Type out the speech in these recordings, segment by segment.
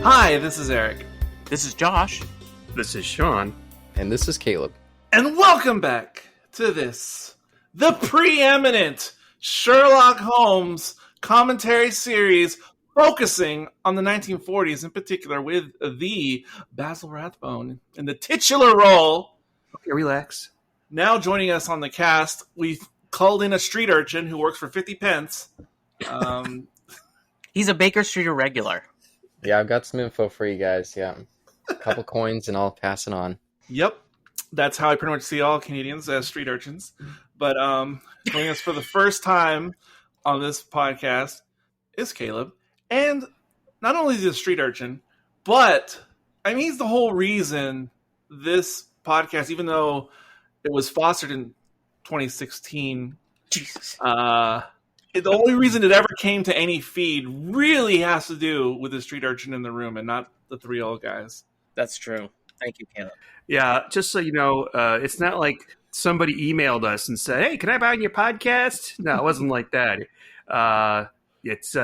Hi, this is Eric. This is Josh. This is Sean. And this is Caleb. And welcome back to the preeminent Sherlock Holmes commentary series focusing on the 1940s, in particular with the Basil Rathbone in the titular role. Okay, relax. Now joining us on the cast, we called in a street urchin who works for 50 pence. He's a Baker Street regular. Yeah, I've got some info for you guys. Yeah, a couple coins and I'll pass it on. Yep, that's how I pretty much see all Canadians as street urchins. But joining us for the first time on this podcast is Caleb. And not only is he a street urchin, but I mean, he's the whole reason this podcast, even though it was fostered in 2016, Jesus. The only reason it ever came to any feed really has to do with the street urchin in the room and not the three old guys. That's true. Thank you, Caleb. Yeah, just so you know, it's not like somebody emailed us and said, "Hey, can I buy on your podcast?" No, it wasn't like that. It's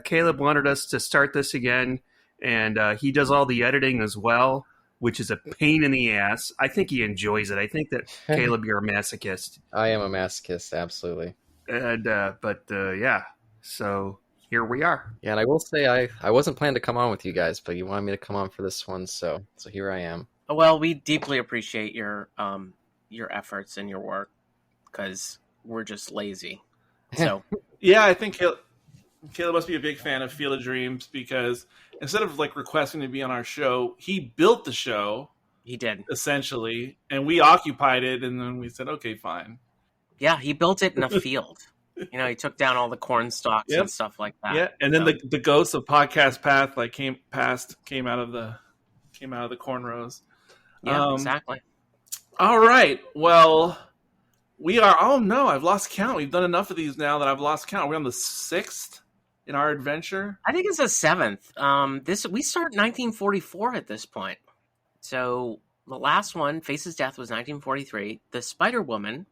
Caleb wanted us to start this again, and he does all the editing as well, which is a pain in the ass. I think he enjoys it. I think that, Caleb, you're a masochist. I am a masochist, absolutely. And yeah, so here we are. Yeah, and I will say I wasn't planning to come on with you guys, but you wanted me to come on for this one, so here I am. Well, we deeply appreciate your efforts and your work because we're just lazy. So yeah, I think Caleb must be a big fan of Field of Dreams because instead of like requesting to be on our show, he built the show. He did, essentially, and we occupied it, and then we said, "Okay, fine." Yeah, he built it in a field. You know, he took down all the corn stalks and stuff like that. Yeah, and then the ghosts of Podcast Path came out of the cornrows. Yeah, exactly. All right. Well, we are. Oh no, I've lost count. We've done enough of these now that I've lost count. Are we on the 6th in our adventure? I think it's the 7th. We start 1944 at this point. So the last one, Face's Death, was 1943. The Spider Woman.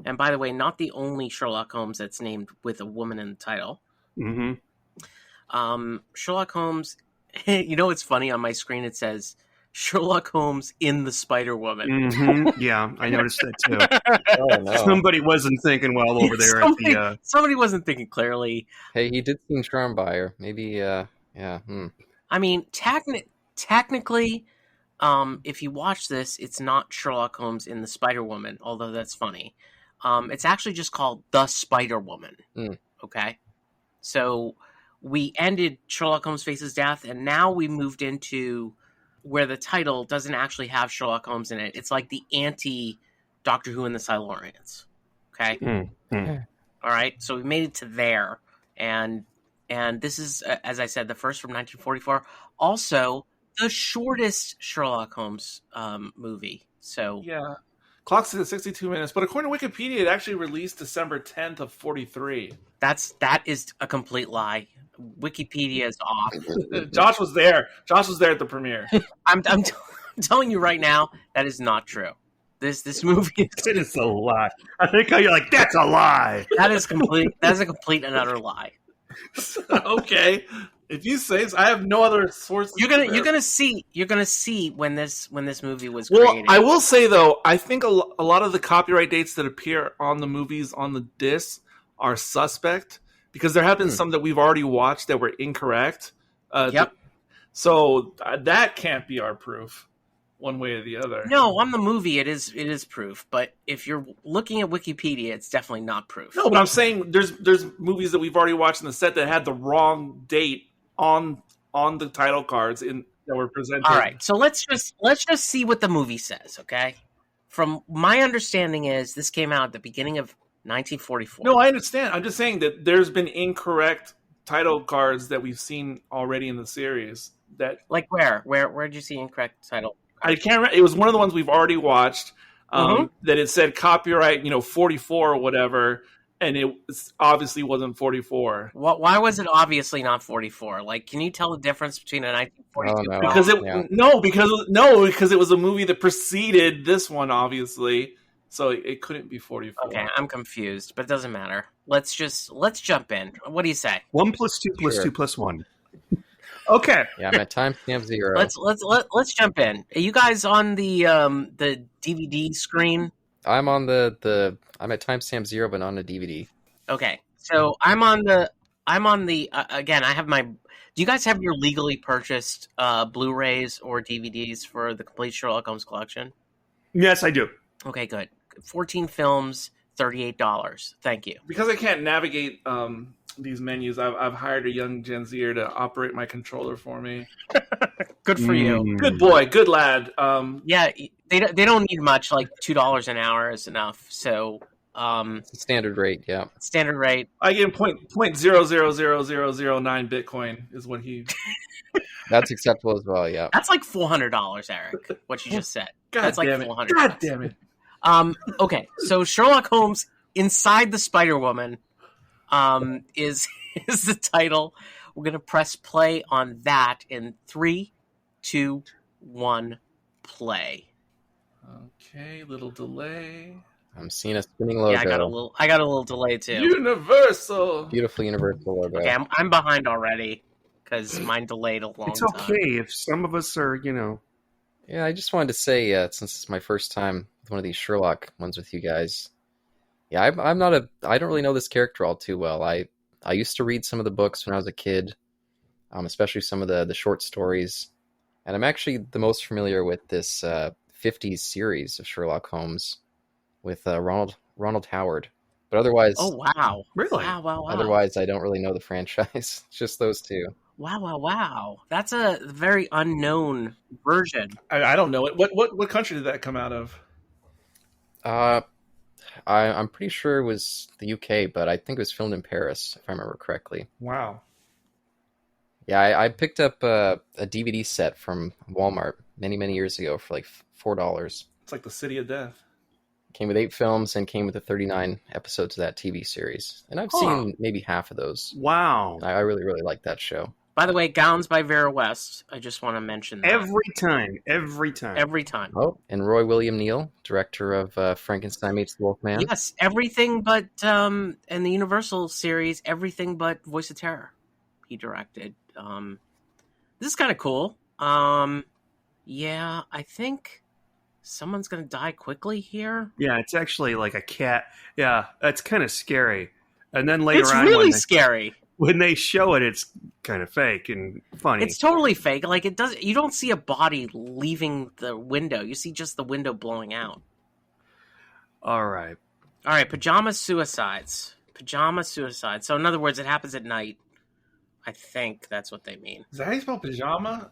And by the way, not the only Sherlock Holmes that's named with a woman in the title. Mm-hmm. Sherlock Holmes, you know what's funny? On my screen it says, Sherlock Holmes in the Spider Woman. Mm-hmm. Yeah, I noticed that too. Oh, no. Somebody wasn't thinking well over there Somebody wasn't thinking clearly. Hey, he did seem charmed by her. Maybe, yeah. I mean, technically, if you watch this, it's not Sherlock Holmes in the Spider Woman, although that's funny. It's actually just called The Spider Woman. Okay? So we ended Sherlock Holmes Faces Death, and now we moved into where the title doesn't actually have Sherlock Holmes in it. It's like the anti-Doctor Who and the Silurians. Okay? All right? So we made it to there. And this is, as I said, the first from 1944. Also, the shortest Sherlock Holmes movie. So yeah. Clock's at 62 minutes, but according to Wikipedia, it actually released December 10th of 43. That is a complete lie. Wikipedia is off. Josh was there. Josh was there at the premiere. I'm telling you right now, that is not true. This movie it is a lie. I think how you're like, that's a lie. That is a complete and utter lie. Okay. If you say so, I have no other sources. You're gonna see when this movie was created. Well, I will say though, I think a lot of the copyright dates that appear on the movies on the disc are suspect because there have been some that we've already watched that were incorrect. Yep. So that can't be our proof, one way or the other. No, on the movie it is proof, but if you're looking at Wikipedia, it's definitely not proof. No, but I'm saying there's movies that we've already watched in the set that had the wrong date on the title cards that were presented. All right, so let's just see what the movie says, okay? From my understanding is this came out at the beginning of 1944. No, I understand. I'm just saying that there's been incorrect title cards that we've seen already in the series. That like where did you see incorrect title? I can't remember. It was one of the ones we've already watched. That it said copyright, 44 or whatever. And it obviously wasn't 44. Why was it obviously not 44? Like, can you tell the difference between a 1942? Because it was a movie that preceded this one, obviously. So it couldn't be 44. Okay, I'm confused, but it doesn't matter. Let's jump in. What do you say? 1 + 2 + 2 + 1. Okay. Yeah, I'm at timestamp 0. Let's jump in. Are you guys on the DVD screen? I'm on I'm at timestamp 0, but on the DVD. Okay, so I'm on the again. I have my. Do you guys have your legally purchased Blu-rays or DVDs for the complete Sherlock Holmes collection? Yes, I do. Okay, good. 14 films, $38. Thank you. Because I can't navigate these menus, I've hired a young Gen Zer to operate my controller for me. Good for you. Good boy, good lad. Yeah, they don't need much. Like $2 an hour is enough. So It's a standard rate, yeah. standard rate. I get 0.0000009 Bitcoin is what he. That's acceptable as well, yeah. That's like $400, Eric. What you just said. God That's like damn it. $400. God damn it. Okay, so Sherlock Holmes Inside the Spider Woman is the title. We're gonna press play on that in 3, 2, 1, play. Okay, little delay. I'm seeing a spinning logo. Yeah, I got a little delay too. Universal. Beautiful Universal logo. Okay, I'm behind already because mine delayed a long It's time. okay if some of us are, Yeah, I just wanted to say, since it's my first time with one of these Sherlock ones with you guys, yeah, I don't really know this character all too well. I used to read some of the books when I was a kid, especially some of the short stories, and I'm actually the most familiar with this 50s series of Sherlock Holmes with Ronald Howard. But otherwise, Oh wow! Really? Wow! otherwise I don't really know the franchise. It's just those two. Wow! That's a very unknown version. I don't know it. What country did that come out of? I'm pretty sure it was the UK, but I think it was filmed in Paris, if I remember correctly. Wow. Yeah, I picked up a DVD set from Walmart many years ago for like $4. It's like the City of Death. Came with 8 films and came with the 39 episodes of that TV series. And I've seen maybe half of those. Wow. I really like that show. By the way, Gowns by Vera West. I just want to mention that. Every time. Every time. Oh, and Roy William Neill, director of Frankenstein Meets the Wolfman. Yes, everything but in the Universal series, everything but Voice of Terror. He directed. This is kind of cool. Yeah, I think someone's gonna die quickly here. Yeah, it's actually like a cat. Yeah, that's kind of scary. And then later It's on, really scary. when they show it, it's kind of fake and funny. It's totally fake. Like it does. You don't see a body leaving the window. You see just the window blowing out. All right. Pajama suicides. So in other words, it happens at night. I think that's what they mean. Is that how you spell pajama?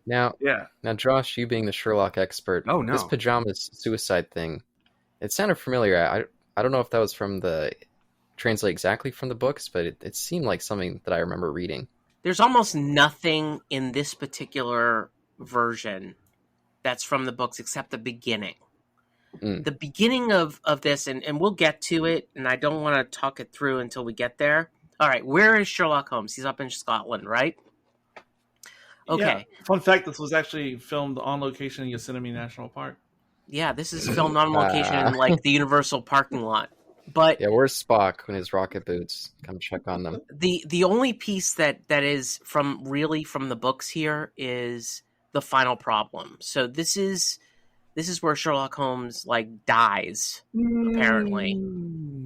Now, Yeah. Josh, you being the Sherlock expert, Oh, no. this pajamas suicide thing, it sounded familiar. I don't know if that was translate exactly from the books, but it seemed like something that I remember reading. There's almost nothing in this particular version that's from the books except the beginning. The beginning of this, and we'll get to it, and I don't want to talk it through until we get there. All right, where is Sherlock Holmes? He's up in Scotland, right? Okay. Yeah. Fun fact, this was actually filmed on location in Yosemite National Park. Yeah, this is filmed on location in like the Universal parking lot. But Yeah, where's Spock in his rocket boots? Come check on them. the only piece that is from the books here is the final problem. So this is where Sherlock Holmes like dies, apparently.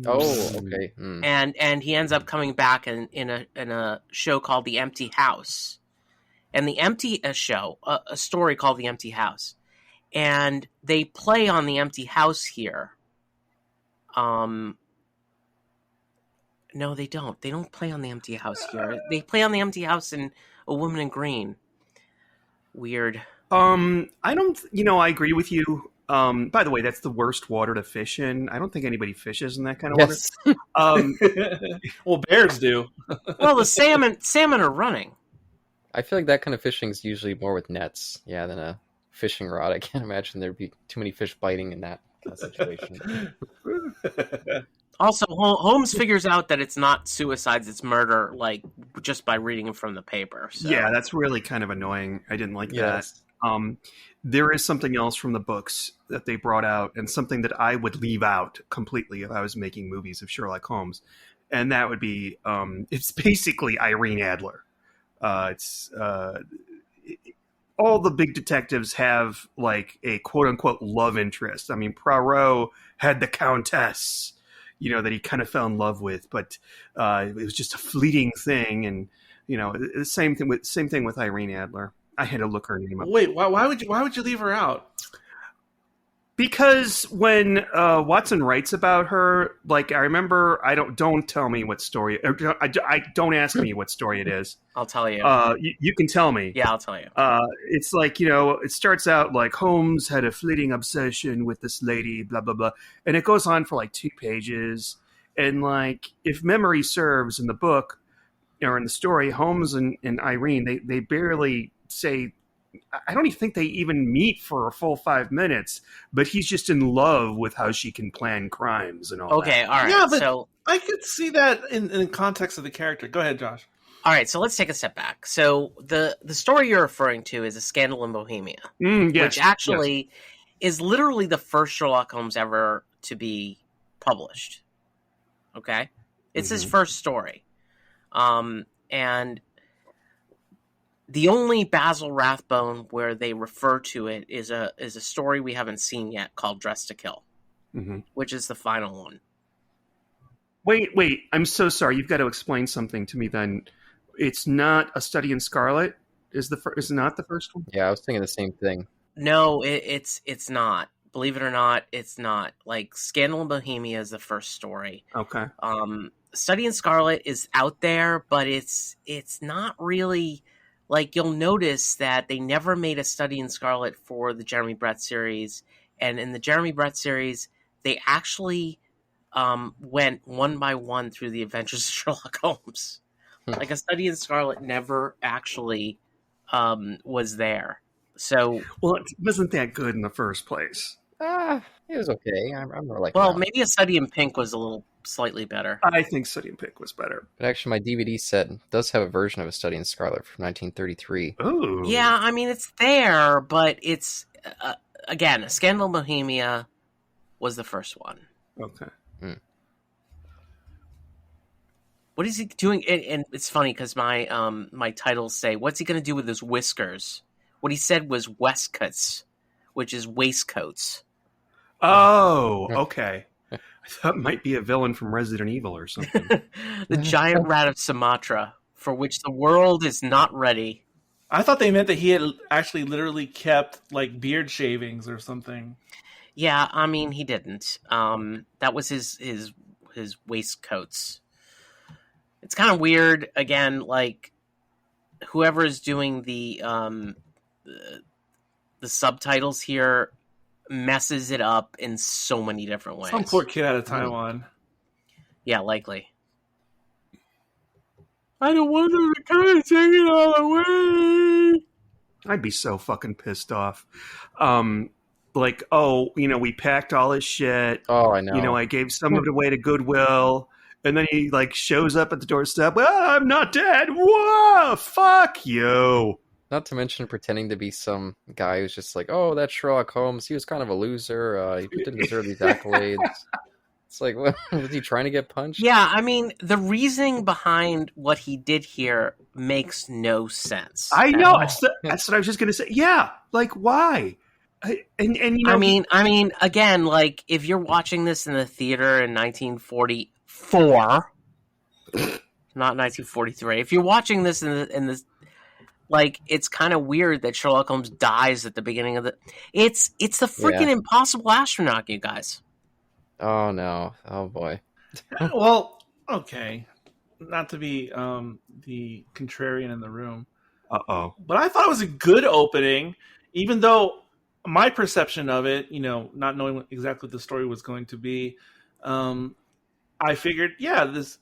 Oh, okay. And he ends up coming back in a show called The Empty House. And a story called The Empty House. And they play on The Empty House here. No, they don't. They don't play on The Empty House here. They play on The Empty House in A Woman in Green. Weird. I don't, I agree with you. By the way, that's the worst water to fish in. I don't think anybody fishes in that kind of Yes. water. Well, bears do. Well, the salmon are running. I feel like that kind of fishing is usually more with nets, than a fishing rod. I can't imagine there'd be too many fish biting in that kind of situation. Also, Holmes figures out that it's not suicides, it's murder, like, just by reading it from the paper. So. Yeah, that's really kind of annoying. I didn't like Yes. that. There is something else from the books that they brought out, and something that I would leave out completely if I was making movies of Sherlock Holmes, and that would be, it's basically Irene Adler. It's all the big detectives have like a quote unquote love interest. I mean, Poirot had the Countess, that he kind of fell in love with, but it was just a fleeting thing. And the same thing with Irene Adler. I had to look her name up. Wait, why would you leave her out? Because when Watson writes about her, like I remember, don't tell me what story. I don't ask me what story it is. I'll tell you. You can tell me. Yeah, I'll tell you. It's like it starts out like Holmes had a fleeting obsession with this lady, blah blah blah, and it goes on for like 2 pages. And like, if memory serves, in the book or in the story, Holmes and Irene, they barely say. I don't even think they even meet for a full 5 minutes, but he's just in love with how she can plan crimes and all that. Okay, all right. Yeah, but so I could see that in context of the character. Go ahead, Josh. all right, so let's take a step back. So the story you're referring to is A Scandal in Bohemia, Yes, which actually is literally the first Sherlock Holmes ever to be published. Okay? It's his first story. And the only Basil Rathbone where they refer to it is a story we haven't seen yet called Dressed to Kill, which is the final one. Wait! I'm so sorry. You've got to explain something to me. Then it's not A Study in Scarlet. Is not the first one? Yeah, I was thinking the same thing. No, it's not. Believe it or not, it's not. Like, Scandal in Bohemia is the first story. Okay. Study in Scarlet is out there, but it's not really. Like, you'll notice that they never made a Study in Scarlet for the Jeremy Brett series. And in the Jeremy Brett series, they actually went one by one through the adventures of Sherlock Holmes. Like, a Study in Scarlet never actually was there. So, well, it wasn't that good in the first place. It was okay. I'm more like. Well, maybe A Study in Pink was a little slightly better. I think Study in Pink was better. But actually, my DVD set does have a version of A Study in Scarlet from 1933. Oh, yeah. I mean, it's there, but it's again, A Scandal in Bohemia was the first one. Okay. What is he doing? And it's funny because my titles say, "What's he going to do with his whiskers?" What he said was waistcoats, which is waistcoats. Oh, okay. I thought it might be a villain from Resident Evil or something. The giant rat of Sumatra, for which the world is not ready. I thought they meant that he had actually literally kept like beard shavings or something. Yeah, I mean he didn't. That was his waistcoats. It's kind of weird. Again, like whoever is doing the subtitles here messes it up in so many different ways. Some poor kid out of Taiwan. Yeah, likely. I don't want them to come and take it all away. I'd be so fucking pissed off. Like, we packed all his shit. Oh, I know. I gave some of it away to Goodwill. And then he, like, shows up at the doorstep. Well, I'm not dead. Whoa, fuck you. Not to mention pretending to be some guy who's just like, oh, that's Sherlock Holmes. He was kind of a loser. He didn't deserve these accolades. It's like, what, was he trying to get punched? Yeah, I mean, the reasoning behind what he did here makes no sense. I know. That's what I was just going to say. Yeah, like, why? I mean, again, like, if you're watching this in the theater in 1944, not 1943, if you're watching this in the like, it's kind of weird that Sherlock Holmes dies at the beginning of the... It's the freaking Impossible Astronaut, you guys. Oh, no. Oh, boy. Well, okay. Not to be the contrarian in the room. Uh-oh. But I thought it was a good opening, even though my perception of it, not knowing exactly what the story was going to be, I figured, this,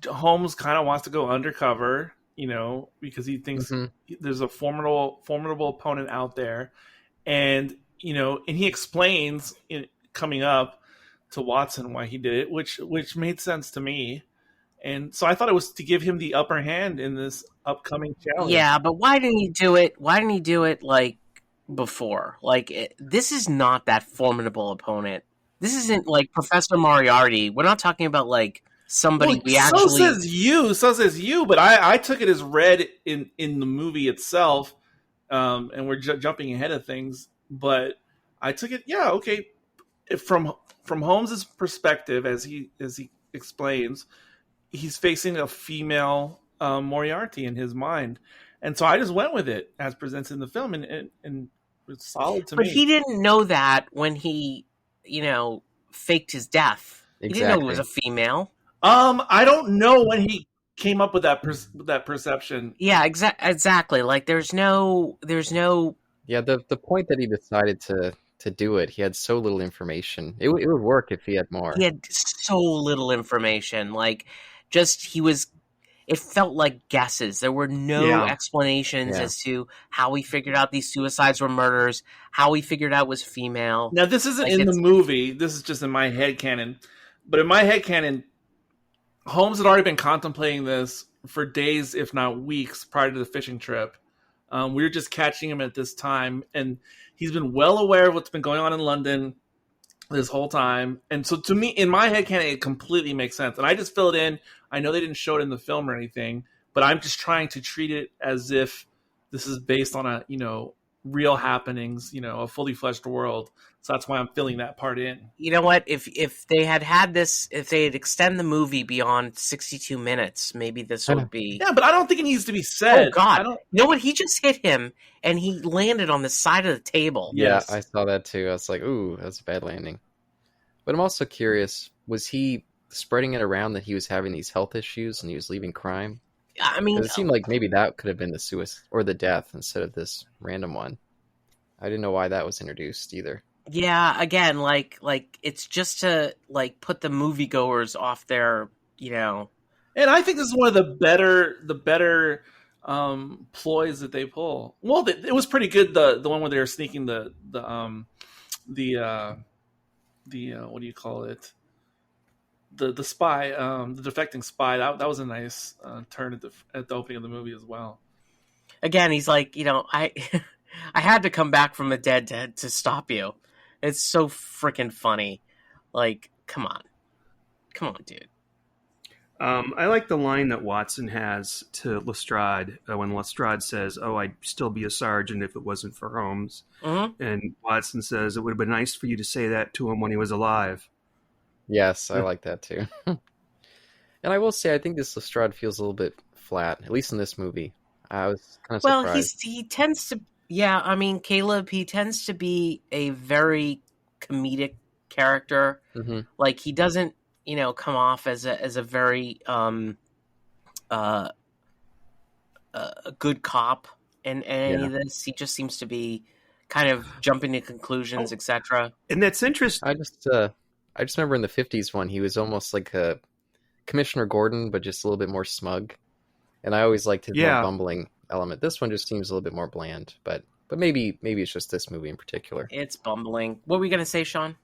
Holmes kind of wants to go undercover, because he thinks there's a formidable opponent out there. And, and he explains coming up to Watson why he did it, which made sense to me. And so I thought it was to give him the upper hand in this upcoming challenge. Yeah, but why didn't he do it? Why didn't he do it like before? Like, this is not that formidable opponent. This isn't like Professor Moriarty. We're not talking about like somebody we so actually so says you, but I took it as read in the movie itself, and we're jumping ahead of things, but I took it, yeah, okay, from Holmes's perspective, as he explains, he's facing a female Moriarty in his mind, and so I just went with it as presented in the film, and it's solid to me. But he didn't know that when he, faked his death. He didn't know it was a female. I don't know when he came up with that perception. Yeah, exactly. Like there's no. Yeah, the point that he decided to do it, he had so little information. It would work if he had more. He had so little information. Like, it felt like guesses. There were no explanations as to how he figured out these suicides were murders, how he figured out was female. Now, this isn't in the movie. This is just in my headcanon. But in my headcanon, Holmes had already been contemplating this for days, if not weeks, prior to the fishing trip. We were just catching him at this time, and he's been well aware of what's been going on in London this whole time. And so to me, in my headcanon, it completely makes sense. And I just fill it in. I know they didn't show it in the film or anything, but I'm just trying to treat it as if this is based on a, real happenings, a fully fleshed world. So that's why I'm filling that part in. You know what? If they had this, if they had extended the movie beyond 62 minutes, maybe this would be... Yeah, but I don't think it needs to be said. Oh, God. You know what? He just hit him, and he landed on the side of the table. Yes. Yeah, I saw that too. I was like, ooh, that's a bad landing. But I'm also curious, was he spreading it around that he was having these health issues and he was leaving crime? I mean... It seemed like maybe that could have been the suicide or the death instead of this random one. I didn't know why that was introduced either. Yeah, again, like it's just to put the moviegoers off their, And I think this is one of the better ploys that they pull. Well, it was pretty good. The one where they were sneaking the what do you call it? The spy, the defecting spy. That was a nice turn at the opening of the movie as well. Again, he's like, I had to come back from the dead to stop you. It's so freaking funny. Like, come on, dude. I like the line that Watson has to Lestrade when Lestrade says, "Oh, I'd still be a sergeant if it wasn't for Holmes." Mm-hmm. And Watson says, "It would have been nice for you to say that to him when he was alive." Yes, I like that too. And I will say, I think this Lestrade feels a little bit flat, at least in this movie. I was kind of surprised. Well, he tends to... Yeah, I mean, Caleb, he tends to be a very comedic character. Mm-hmm. Like, he doesn't, come off as a very a good cop in any of this. He just seems to be kind of jumping to conclusions, etc. And that's interesting. I just remember in the 50s one, he was almost like a Commissioner Gordon, but just a little bit more smug. And I always liked his more bumbling element. This one just seems a little bit more bland, but maybe it's just this movie in particular. It's bumbling. What were we going to say, Sean?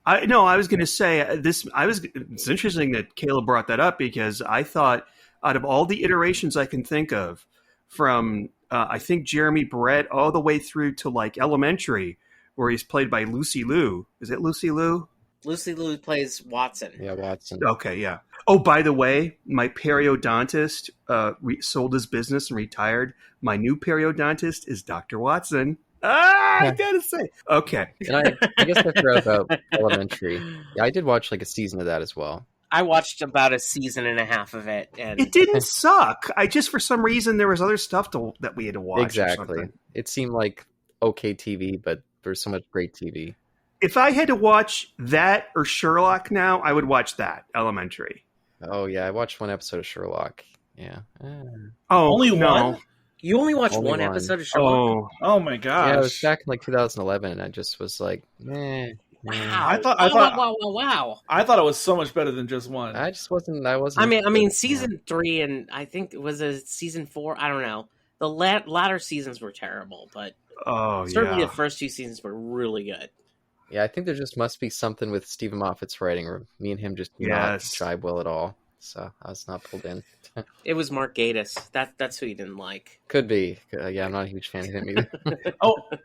I was going to say this. It's interesting that Caleb brought that up because I thought out of all the iterations I can think of, from I think Jeremy Brett all the way through to like Elementary, where he's played by Lucy Liu. Is it Lucy Liu? Lucy Liu plays Watson. Yeah, Watson. Okay, yeah. Oh, by the way, my periodontist sold his business and retired. My new periodontist is Dr. Watson. I gotta say. Okay. And I guess I forgot about Elementary. Yeah, I did watch like a season of that as well. I watched about a season and a half of it. And it didn't suck. I just, for some reason, there was other stuff that we had to watch. Exactly. It seemed like okay TV, but there's so much great TV. If I had to watch that or Sherlock now, I would watch that, Elementary. Oh, yeah. I watched one episode of Sherlock. Yeah. Oh, only one? You only watched one episode of Sherlock? Oh my gosh. Yeah, it was back in like 2011, and I just was like, meh. Wow. I thought I thought it was so much better than just one. I wasn't. I mean, season 3 and I think it was season 4. I don't know. The latter seasons were terrible, but certainly the first 2 seasons were really good. Yeah, I think there just must be something with Stephen Moffat's writing, or me and him just do not jive well at all. So I was not pulled in. It was Mark Gatiss. That's who you didn't like. Could be. Yeah, I'm not a huge fan of him either.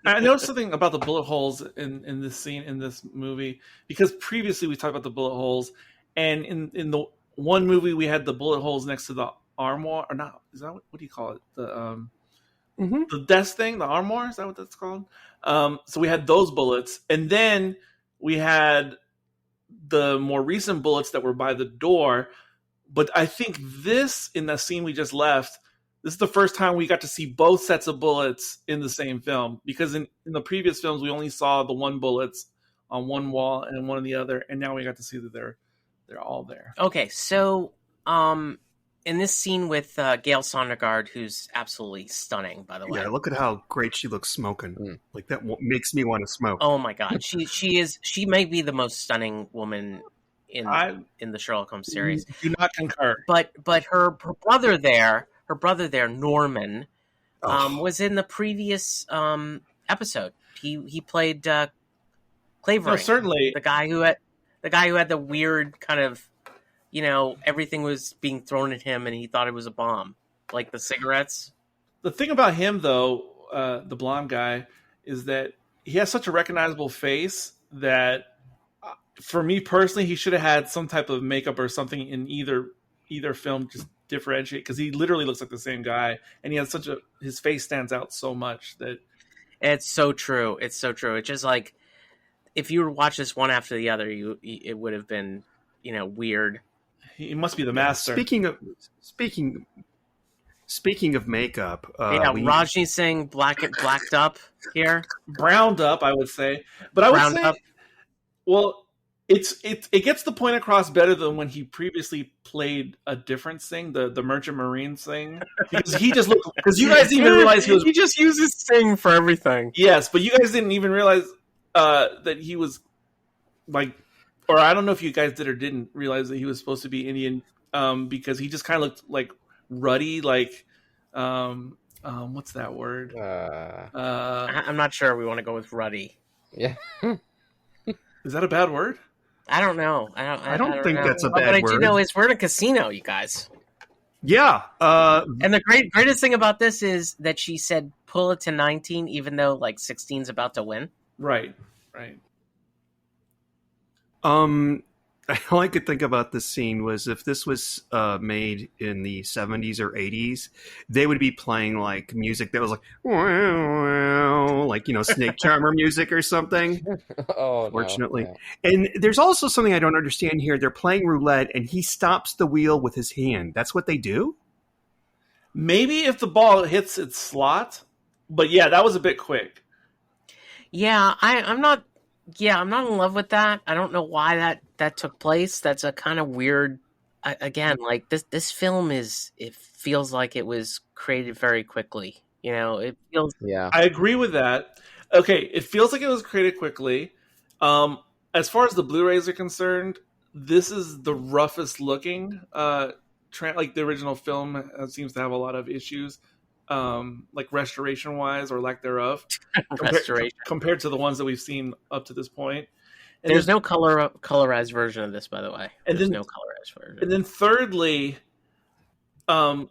I noticed something about the bullet holes in this scene in this movie, because previously we talked about the bullet holes, and in the one movie we had the bullet holes next to the armoire, or not? Is that what do you call it? The desk thing, the armoire. Is that what that's called? So we had those bullets, and then we had the more recent bullets that were by the door. But I think this, in the scene we just left, this is the first time we got to see both sets of bullets in the same film. Because in the previous films, we only saw the one bullets on one wall and one on the other, and now we got to see that they're all there. Okay, so in this scene with Gail Sondergaard, who's absolutely stunning, by the way. Yeah, look at how great she looks smoking. Like that makes me want to smoke. Oh my god, she may be the most stunning woman in the Sherlock Holmes series. Do not concur. But her brother there, Norman, was in the previous episode. He played Clavering. No, certainly the guy who had the weird kind of, everything was being thrown at him and he thought it was a bomb, like the cigarettes. The thing about him, though, the blonde guy, is that he has such a recognizable face that, for me personally, he should have had some type of makeup or something in either film, just differentiate, because he literally looks like the same guy, and he has his face stands out so much that it's so true. It's so true. It's just like, if you were to watch this one after the other, it would have been, weird. He must be the master. Speaking of makeup, Rajni Singh blacked up here, browned up, I would say. But I would say, well, it gets the point across better than when he previously played a different Singh, the Merchant Marine Singh, because he just looked. Because you guys didn't even realize he just uses Singh for everything. Yes, but you guys didn't even realize that he was like, or I don't know if you guys did or didn't realize that he was supposed to be Indian, because he just kind of looked like ruddy, like what's that word? I'm not sure we want to go with ruddy. Yeah. Is that a bad word? I don't know. I don't think know. that's a bad word. What I do know is we're in a casino, you guys. Yeah. And the greatest thing about this is that she said pull it to 19, even though like 16's about to win. Right. All I could think about this scene was if this was made in the 70s or 80s, they would be playing like music that was like, wow, like, Snake Charmer music or something. Oh, fortunately. No. And there's also something I don't understand here. They're playing roulette and he stops the wheel with his hand. That's what they do? Maybe if the ball hits its slot, but yeah, that was a bit quick. Yeah, I'm not in love with that. I don't know why that took place. That's a kind of weird. Again, like this film it feels like it was created very quickly. It feels. Yeah, I agree with that. Okay, it feels like it was created quickly. As far as the Blu-rays are concerned, this is the roughest looking. Like the original film seems to have a lot of issues. Like restoration wise or lack thereof, compared to the ones that we've seen up to this point. And there's no colorized version of this, by the way. There's no colorized version. And then thirdly, going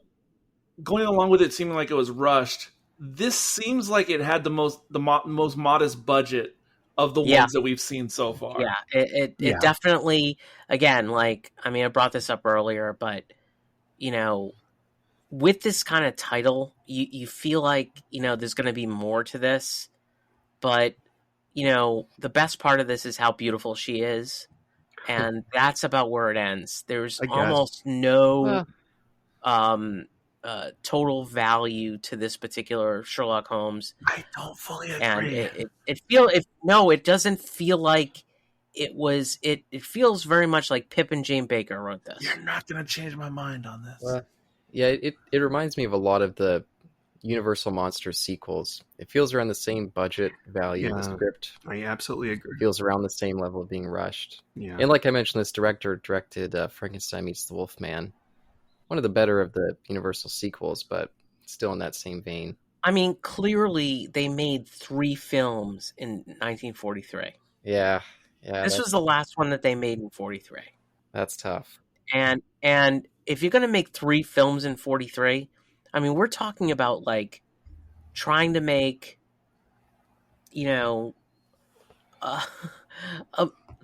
along with it seeming like it was rushed, this seems like it had the most modest budget of the ones that we've seen so far. Yeah, it definitely. Again, like I brought this up earlier, but with this kind of title, you feel like, there's going to be more to this. But, the best part of this is how beautiful she is. And that's about where it ends. There's almost no total value to this particular Sherlock Holmes. I don't fully agree. And it doesn't feel like it was. It feels very much like Pip and Jane Baker wrote this. You're not going to change my mind on this. Yeah, it reminds me of a lot of the Universal Monsters sequels. It feels around the same budget value of the script. I absolutely agree. It feels around the same level of being rushed. Yeah. And like I mentioned, this director directed Frankenstein Meets the Wolfman. One of the better of the Universal sequels, but still in that same vein. Clearly they made 3 films in 1943. Yeah. This was the last one that they made in 43. That's tough. And if you're going to make 3 films in 43, we're talking about like trying to make,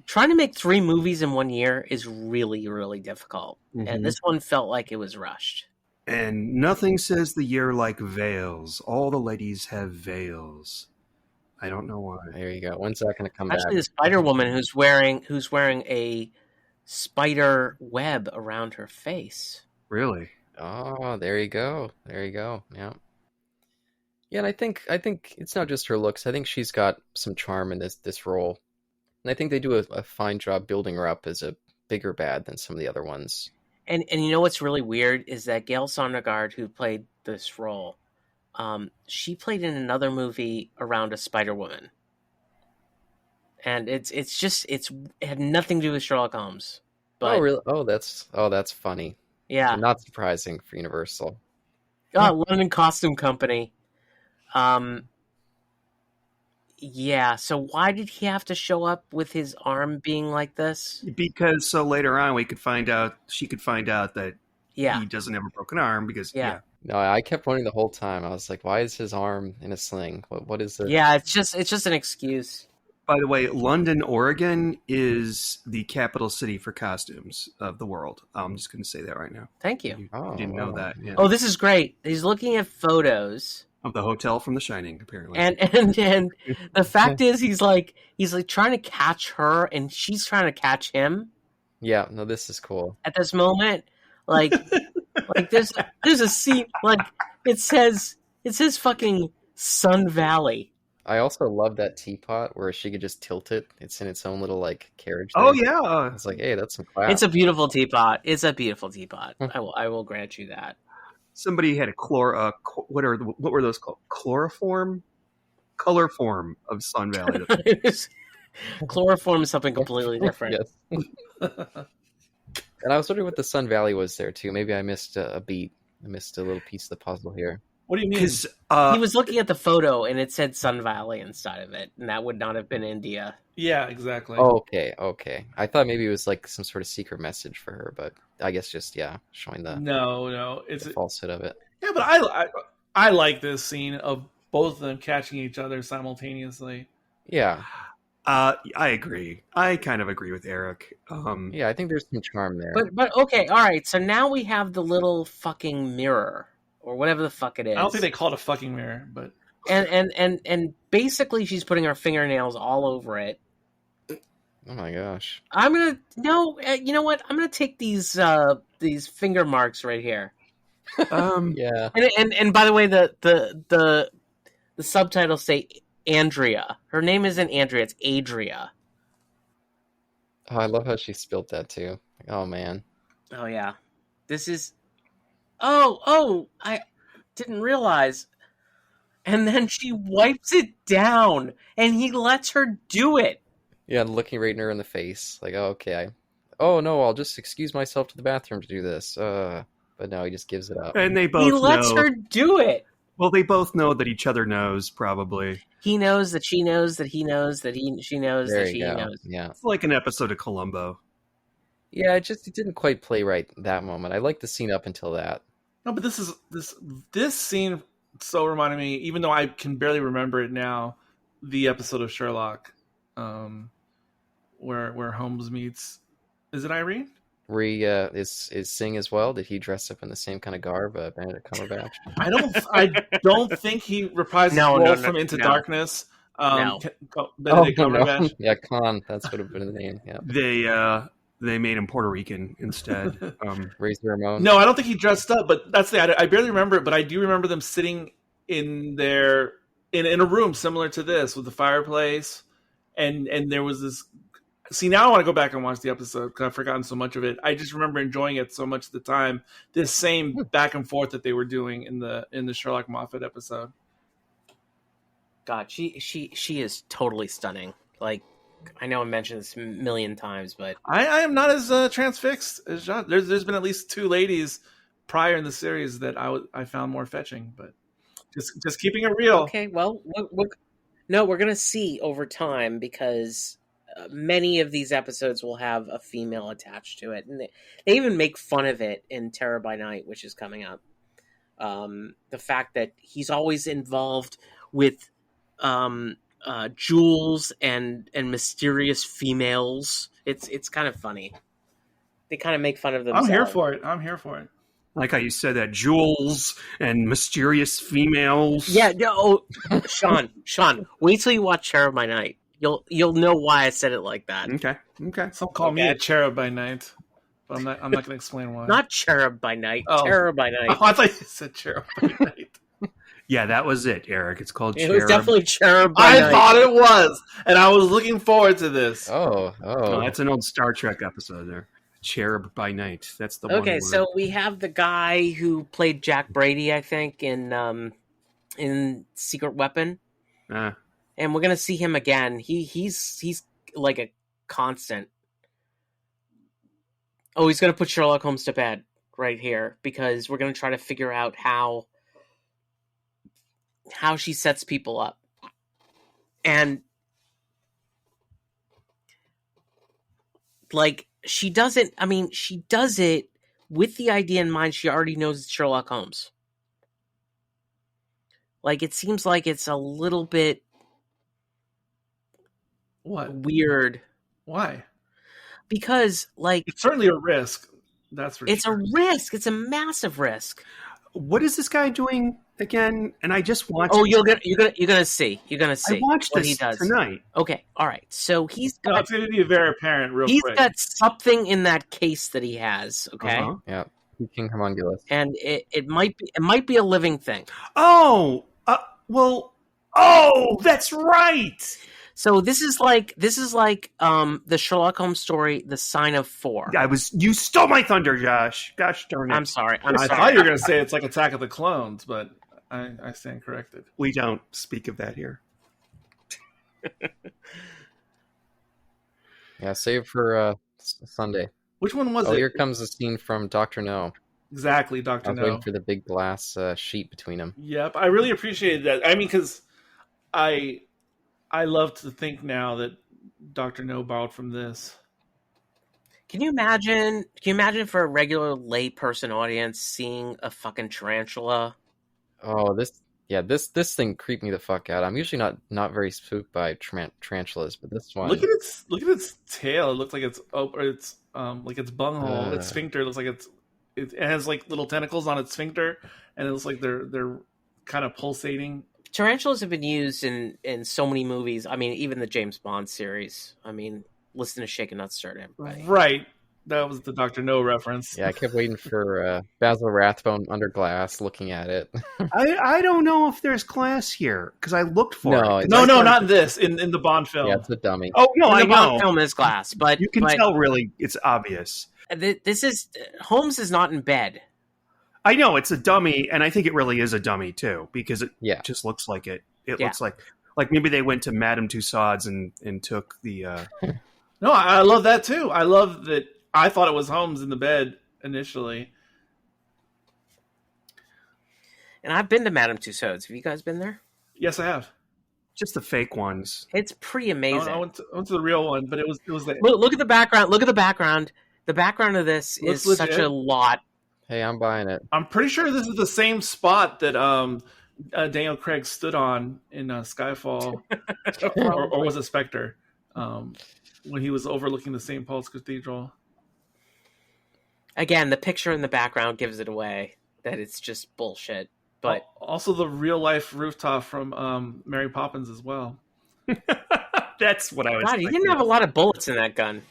trying to make 3 movies in 1 year is really, really difficult. And this one felt like it was rushed. And nothing says the year like veils. All the ladies have veils. I don't know why. There you go. When's that going to come Actually, back? the Spider Woman who's wearing a spider web around her face. Really? Oh, there you go. There you go. Yeah. Yeah, and I think it's not just her looks. I think she's got some charm in this role. And I think they do a fine job building her up as a bigger bad than some of the other ones. And you know what's really weird is that Gail Sondergaard, who played this role, she played in another movie around a Spider Woman, and it had nothing to do with Sherlock Holmes. But, oh, really? Oh, that's funny. Yeah, Not surprising for Universal. London Costume Company. Yeah, so why did he have to show up with his arm being like this? Because so later on she could find out that Yeah. he doesn't have a broken arm because No, I kept wondering the whole time. I was like, why is his arm in a sling? What is it? Yeah, it's just an excuse. By the way, London, Oregon is the capital city for costumes of the world. I'm just going to say that right now. Thank you. You didn't know that. Yeah. Oh, this is great. He's looking at photos. Of the hotel from The Shining, apparently. And the fact is he's like trying to catch her and she's trying to catch him. Yeah, no, this is cool. At this moment, like there's a scene like it says fucking Sun Valley. I also love that teapot where she could just tilt it. It's in its own little like carriage. Oh thing. yeah. It's like, hey, that's some class. It's a beautiful teapot. I will grant you that. Somebody had a what were those called? Chloroform? Color form of Sun Valley. Chloroform is something completely different. Yes. And I was wondering what the Sun Valley was there too. Maybe I missed a beat. I missed a little piece of the puzzle here. What do you mean? He was looking at the photo and it said Sun Valley inside of it, and that would not have been India. Yeah, exactly. Oh, okay. I thought maybe it was like some sort of secret message for her, but I guess just showing the no, it's the falsehood of it. Yeah, but I like this scene of both of them catching each other simultaneously. Yeah. I agree. I kind of agree with Eric. Yeah, I think there's some charm there. But okay, all right. So now we have the little fucking mirror or whatever the fuck it is. I don't think they call it a fucking mirror, but and basically she's putting her fingernails all over it. Oh my gosh! You know what? I'm gonna take these finger marks right here. Yeah. And by the way, the subtitles say Andrea. Her name isn't Andrea; it's Adria. Oh, I love how she spilled that too. Oh man. Oh yeah, this is. Oh! I didn't realize. And then she wipes it down, and he lets her do it. Yeah, and looking right in her in the face, like, oh, okay. Oh no, I'll just excuse myself to the bathroom to do this. But no, he just gives it up. And they both He lets her do it. Well, they both know that each other knows, probably. He knows that she knows that he knows that she knows There that she you go. knows. Yeah. It's like an episode of Columbo. Yeah, it didn't quite play right that moment. I liked the scene up until that. no, but this scene so reminded me, even though I can barely remember it now, the episode of Sherlock, where Holmes meets. Is it Irene? Where he is Sing as well? Did he dress up in the same kind of garb, Benedict Cumberbatch? I don't think he reprised his role from Into Darkness. Benedict Cumberbatch. Yeah, Khan. That's what would have been the name. Yeah. They made him Puerto Rican instead. Razor Ramon. No, I don't think he dressed up, but that's I barely remember it, but I do remember them sitting in a room similar to this with the fireplace, and there was this. See, now I want to go back and watch the episode because I've forgotten so much of it. I just remember enjoying it so much at the time. This same back and forth that they were doing in the Sherlock Moffat episode. God, she is totally stunning. Like, I know I mentioned this a million times, but I am not as transfixed as John. There's been at least 2 ladies prior in the series that I found more fetching, but just keeping it real. Okay, well, we're gonna see over time because many of these episodes will have a female attached to it, and they even make fun of it in Terror by Night, which is coming up. The fact that he's always involved with jewels and mysterious females. It's kind of funny. They kind of make fun of themselves. I'm here for it. I'm here for it. Like how you said that, jewels and mysterious females. Yeah, no, Sean, wait till you watch Cherub by Night. You'll know why I said it like that. Okay. Some call me a cherub by night, but I'm not going to explain why. Not Cherub by Night, Oh. Terror by Night. Oh, I thought you said cherub by night. Yeah, that was it, Eric. It's called It Cherub. was definitely Cherub by Night. I thought it was, and I was looking forward to this. Oh, Oh. that's an old Star Trek episode there. Cherub by Night. That's the one. Okay, word. so we have the guy who played Jack Brady, I think, in Secret Weapon, Uh, and we're gonna see him again. He's like a constant. Oh, he's gonna put Sherlock Holmes to bed right here because we're gonna try to figure out how she sets people up, and like. She doesn't. I mean, she does it with the idea in mind. She already knows it's Sherlock Holmes. Like, it seems like it's a little bit What? weird Why? because, like, It's certainly a risk. That's for it's sure. a risk. It's a massive risk. what is this guy doing again? And I just watched. Oh, you're gonna see. You're gonna see. I watched what this he does tonight. Okay, all right. So he's No, got it's going to be very apparent real he's quick. got something in that case that he has. Okay, Uh-huh. Yeah. King Homunculus. and it might be a living thing. Oh, well. Oh, that's right. So this is like the Sherlock Holmes story, The Sign of Four. You stole my thunder, Josh. Gosh darn it. I'm sorry. I thought you were going to say it's like Attack of the Clones, but I stand corrected. We don't speak of that here. Yeah, save for Sunday. Which one was Oh, it? here comes the scene from Dr. No. Exactly, I Dr. was No. waiting for the big glass sheet between them. Yep, I really appreciated that. I mean, because I love to think now that Dr. No borrowed from this. Can you imagine for a regular lay person audience seeing a fucking tarantula? Oh, this thing creeped me the fuck out. I'm usually not very spooked by tarantulas, but this one. Look at its tail. It looks like it's like its bunghole. Its sphincter looks like it has like little tentacles on its sphincter, and it looks like they're kind of pulsating. Tarantulas have been used in so many movies. I mean, even the James Bond series. I mean, listen to Shake and Not Stirred, everybody. Right. That was the Dr. No reference. Yeah, I kept waiting for Basil Rathbone under glass, looking at it. I don't know if there's glass here because I looked for No, it. No, not in this. In the Bond film. Yeah, it's a dummy. Oh no, I The Bond know. film is glass, but You can tell. Really, it's obvious. This is Holmes is not in bed. I know it's a dummy, and I think it really is a dummy too because it Yeah. just looks like it. It Yeah. looks like maybe they went to Madame Tussauds and took the. No, I love that too. I love that. I thought it was Holmes in the bed initially. And I've been to Madame Tussauds. Have you guys been there? Yes, I have. Just the fake ones. It's pretty amazing. I went to the real one, but it was there. Look at the background. Look at the background. The background of this Looks is such legit. a lot. Hey, I'm buying it. I'm pretty sure this is the same spot that Daniel Craig stood on in Skyfall, or was it Spectre, when he was overlooking the St. Paul's Cathedral. Again, the picture in the background gives it away that it's just bullshit. But Also the real life rooftop from Mary Poppins as well. That's what I was. God, he thinking. didn't have a lot of bullets in that gun.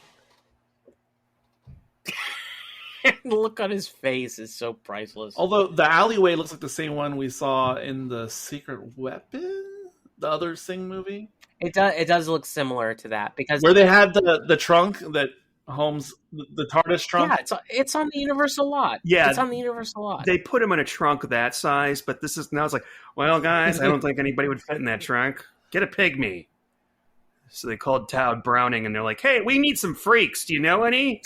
The look on his face is so priceless. Although the alleyway looks like the same one we saw in the Secret Weapon, the other Sing movie, It does look similar to that because where they had the trunk that Holmes, the TARDIS trunk. yeah, it's on the Universal lot. Yeah. It's on the Universal lot. They put him in a trunk that size, but this is now. It's like, well, guys, I don't think anybody would fit in that trunk. Get a pygmy. So they called Todd Browning, and they're like, "Hey, we need some freaks. Do you know any?"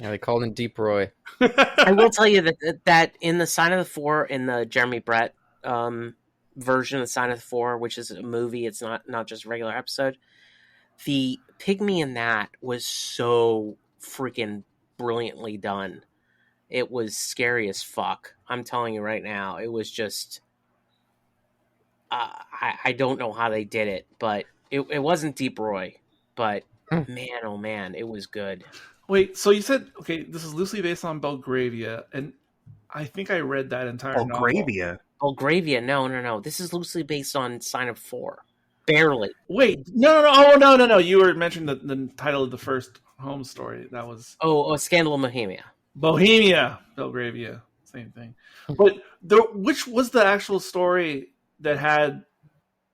Yeah, they called him Deep Roy. I will tell you that in the Sign of the Four, in the Jeremy Brett version of the Sign of the Four, which is a movie, it's not just a regular episode. The pygmy in that was so freaking brilliantly done. It was scary as fuck. I'm telling you right now, it was just I don't know how they did it, but it wasn't Deep Roy. But man, oh man, it was good. Wait, so you said, okay, this is loosely based on Belgravia, and I think I read that entire novel. Belgravia. Belgravia, no. This is loosely based on Sign of 4. Barely. Wait, no. You were mentioning the title of the first Holmes story. That was... Oh, Scandal in Bohemia. Bohemia. Belgravia. Same thing. But which was the actual story that had,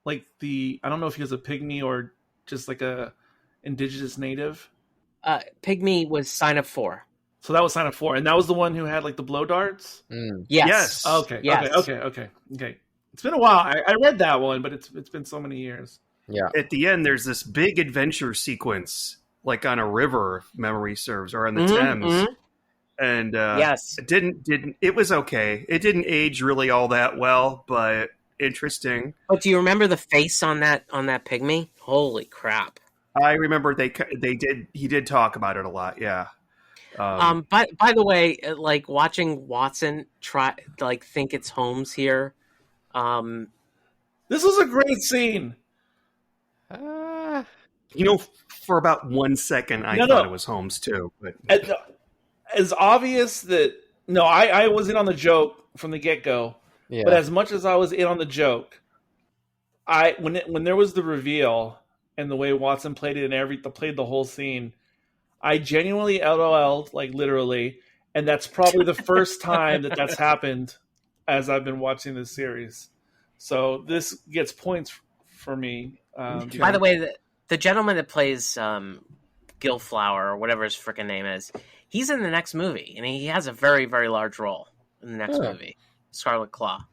like, I don't know if he was a pygmy or just like a indigenous native? Pygmy was Sign of 4. So that was Sign of 4. And that was the one who had, like, the blow darts? Yes. Okay. Yes. Okay. It's been a while. I read that one, but it's been so many years. Yeah. At the end, there's this big adventure sequence, like on a river, if memory serves, or on the Thames. And yes, it was okay. It didn't age really all that well, but interesting. But do you remember the face on that pygmy? Holy crap! I remember he did talk about it a lot. Yeah. By the way, like watching Watson think it's Holmes here. This was a great scene. For about 1 second, I thought it was Holmes too. But as obvious that I was in on the joke from the get go. Yeah. But as much as I was in on the joke, when there was the reveal and the way Watson played it and played the whole scene, I genuinely LOL'd, like literally, and that's probably the first time that's happened as I've been watching this series. So this gets points for me. By the way, the gentleman that plays Gilflower or whatever his freaking name is, he's in the next movie, and he has a very, very large role in the next movie, Scarlet Claw.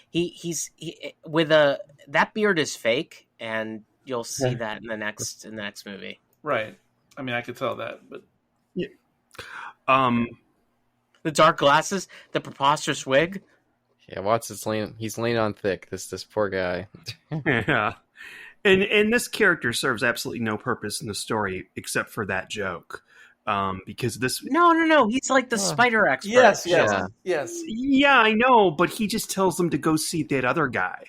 He's with that beard is fake, and you'll see that in the next movie. Right. I mean, I could tell that, but yeah. The dark glasses, the preposterous wig. Yeah, Watson's leaning on thick. This poor guy. Yeah. And this character serves absolutely no purpose in the story except for that joke. Because this... No. He's like the spider expert. Yes. Yeah, I know, but he just tells them to go see that other guy.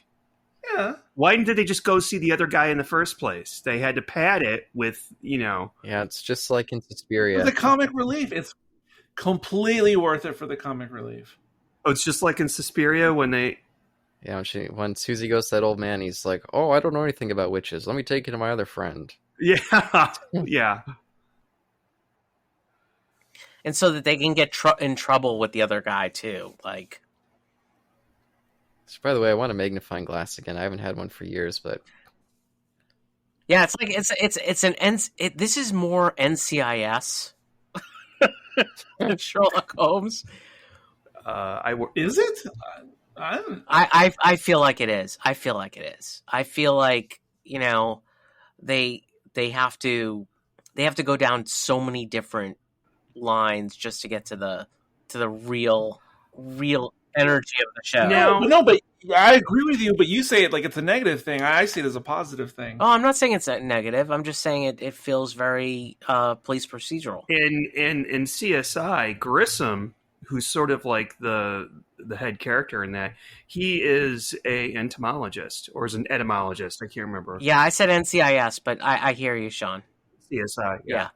Yeah. Why didn't they just go see the other guy in the first place? They had to pad it with, Yeah, it's just like in Suspiria. For the comic relief. It's completely worth it for the comic relief. Oh, it's just like in Suspiria when they... Yeah, when Susie goes to that old man, he's like, "Oh, I don't know anything about witches. Let me take you to my other friend." Yeah, yeah. And so that they can get in trouble with the other guy too. Like, so, by the way, I want a magnifying glass again. I haven't had one for years, but yeah, it's like this is more NCIS than Sherlock Holmes. Is it? I feel like it is. I feel like they have to go down so many different lines just to get to the real energy of the show. No, but I agree with you. But you say it like it's a negative thing. I see it as a positive thing. Oh, I'm not saying it's a negative. I'm just saying it feels very police procedural. In CSI, Grissom, who's sort of like the head character in that, he is a entomologist or is an etymologist. I can't remember. Yeah, I said NCIS, but I hear you, Sean. CSI. Yeah.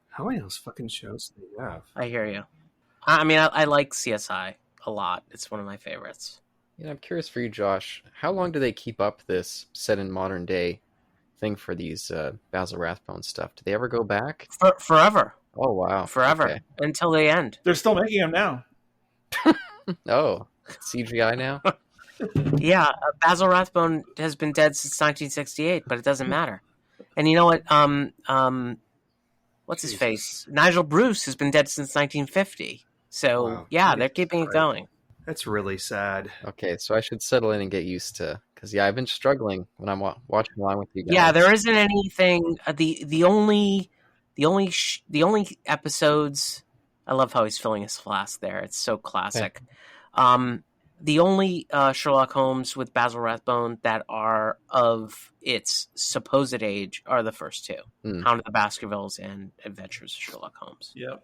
How many of those fucking shows do they have? I hear you. I mean, I like CSI a lot. It's one of my favorites. I'm curious for you, Josh. How long do they keep up this set in modern day thing for these Basil Rathbone stuff? Do they ever go back? Forever. Oh, wow. Forever. Okay. Until they end. They're still making them now. Oh, CGI now? Yeah, Basil Rathbone has been dead since 1968, but it doesn't matter. And you know what? What's his face? Nigel Bruce has been dead since 1950. So, wow. Yeah, they're keeping it going. That's really sad. Okay, so I should settle in and get used to... Because, I've been struggling when I'm watching along with you guys. Yeah, there isn't anything... The only episodes... I love how he's filling his flask there. It's so classic. Okay. The only Sherlock Holmes with Basil Rathbone that are of its supposed age are the first two. Hound of the Baskervilles and Adventures of Sherlock Holmes. Yep.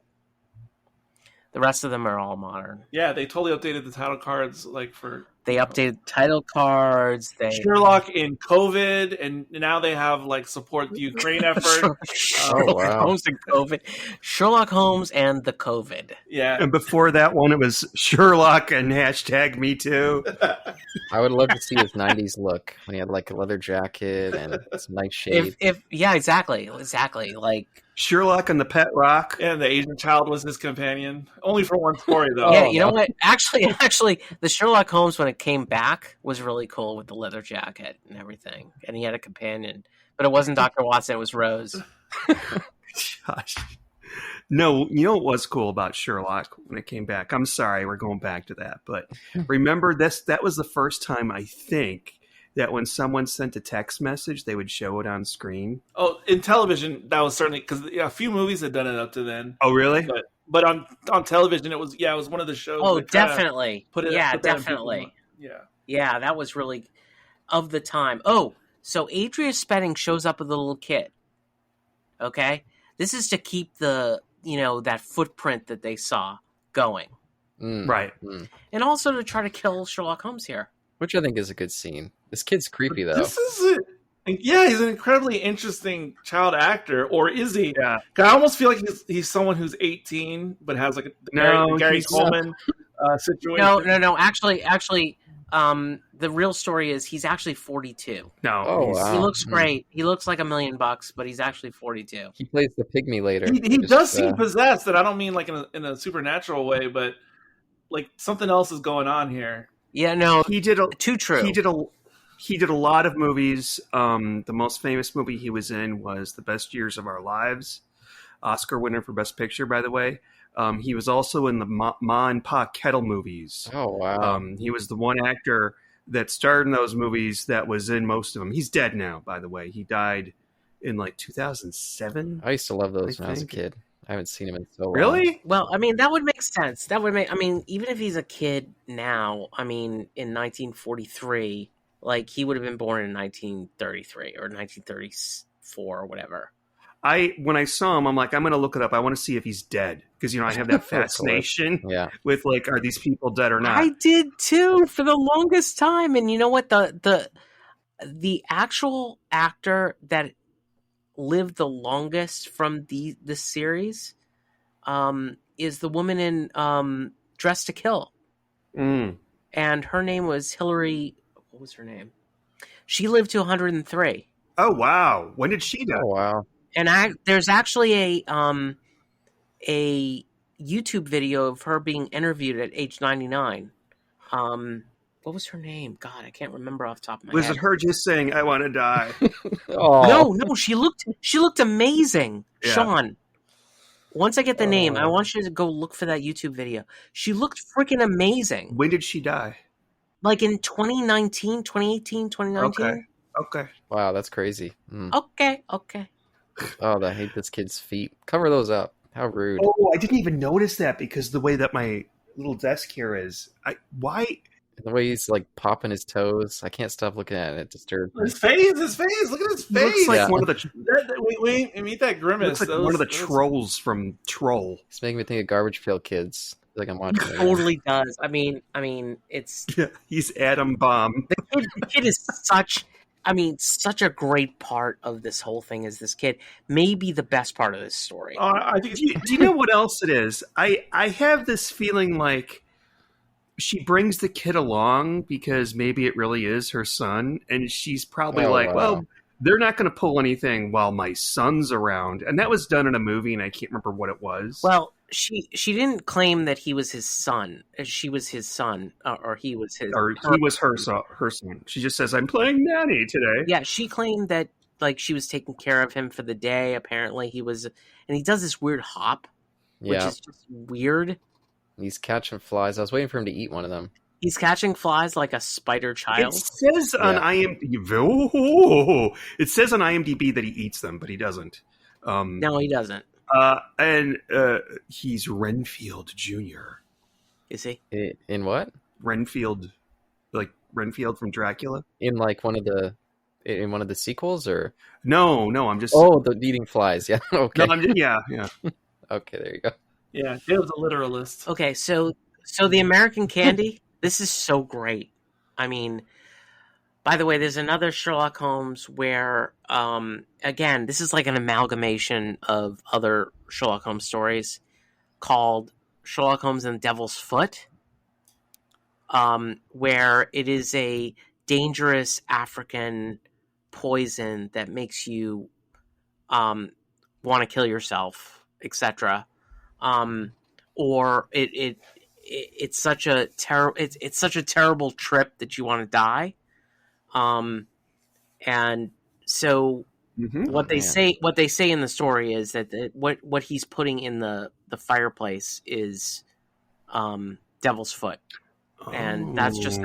The rest of them are all modern. Yeah, they totally updated the title cards for They updated title cards. Sherlock in COVID, and now they have like support the Ukraine effort. Sherlock wow. Holmes and COVID. Sherlock Holmes and the COVID. Yeah, And before that one, it was Sherlock and hashtag Me Too. I would love to see his 90s look when he had like a leather jacket and some nice shades. Yeah, exactly. Like Sherlock and the Pet Rock. and the Asian child was his companion, only for one story though. yeah, you know what? Actually, the Sherlock Holmes when it came back was really cool with the leather jacket and everything, and he had a companion, but it wasn't Dr. Watson; it was Rose. Gosh. No, you know what was cool about Sherlock when it came back? I'm sorry, we're going back to that, but remember this? That was the first time I think that when someone sent a text message, they would show it on screen. Oh, in television, that was certainly because a few movies had done it up to then. Oh, really? But on television, it was one of the shows. Oh, that kinda definitely. put it, Yeah, put that in definitely. people's mind. Yeah, that was really of the time. Oh, so Adria Spedding shows up with a little kid. Okay, this is to keep the that footprint that they saw going, Right. and also to try to kill Sherlock Holmes here. Which I think is a good scene. This kid's creepy though. This is it. Yeah, he's an incredibly interesting child actor, or is he? Yeah. 'Cause I almost feel like he's someone who's 18 but has like a Gary he's Coleman situation. No. Actually, the real story is he's actually 42. No. Oh, he's- wow. He looks great. He looks like $1 million, but he's actually 42. He plays the pygmy later. He does seem possessed, and I don't mean like in a supernatural way, but like something else is going on here. Yeah, no, He did too true. He did a lot of movies. The most famous movie he was in was The Best Years of Our Lives, Oscar winner for Best Picture, by the way. He was also in the Ma and Pa Kettle movies. Oh wow. He was the one actor that starred in those movies that was in most of them. He's dead now, by the way. He died in like 2007. I used to love those I when I was a think. kid. I haven't seen him in so long. Really? Well, I mean, that would make sense. Even if he's a kid now, I mean, in 1943, like he would have been born in 1933 or 1934 or whatever. When I saw him, I'm like, I'm going to look it up. I want to see if he's dead because I have that fascination Yeah. with like, are these people dead or not? I did too for the longest time, and you know what? The actual actor that lived the longest from this series is the woman in Dressed to Kill, Mm. and her name was Hillary. What was her name? She lived to 103. Oh wow! When did she die? Oh wow. And there's actually a YouTube video of her being interviewed at age 99. What was her name? God, I can't remember off the top of my Was head. it her just saying, "I want to die"? Oh No, she looked amazing. Yeah. Sean, once I get the name, I want you to go look for that YouTube video. She looked freaking amazing. When did she die? Like in 2019, 2018, 2019. Okay. Wow, that's crazy. Okay. Oh, I hate this kid's feet. Cover those up. How rude. Oh, I didn't even notice that because the way that my little desk here is. Why? The way he's like popping his toes. I can't stop looking at it. It disturbs me. His face. Look at his He looks face. like Yeah. one of the. Wait, meet that He grimace. looks like one of the trolls from Troll. He's making me think of Garbage Pail Kids. Like I'm watching it. Totally does. I mean, it's Yeah, he's Adam Bomb. the kid is such a great part of this whole thing is this kid. Maybe the best part of this story. I think Do you know what else it is? I have this feeling like she brings the kid along because maybe it really is her son, and she's probably Oh, like, wow. well, they're not going to pull anything while my son's around. And that was done in a movie, and I can't remember what it was. Well, she didn't claim that he was his son. She was his son, or he was his. Or he was her son. She just says, I'm playing nanny today. Yeah, she claimed that like she was taking care of him for the day. Apparently, he was, and he does this weird hop, which Yeah. is just weird. He's catching flies. I was waiting for him to eat one of them. He's catching flies like a spider It child. says on IMDb. It says on IMDb that he eats them, but he doesn't. No, he doesn't. And he's Renfield Jr. Is he? In what? Renfield, like Renfield from Dracula. In like one of the sequels, or No, I'm just. the eating flies. Yeah. Okay. No, I'm just, yeah. Okay. There you go. yeah, Caleb's a literalist. Okay, so the American Candy. This is so great. I mean, by the way, there's another Sherlock Holmes where, again, this is like an amalgamation of other Sherlock Holmes stories called Sherlock Holmes and the Devil's Foot, where it is a dangerous African poison that makes you want to kill yourself, etc. Or it's such a it's such a terrible trip that you want to die. And so what they say in the story is that what he's putting in the fireplace is Devil's Foot, and that's just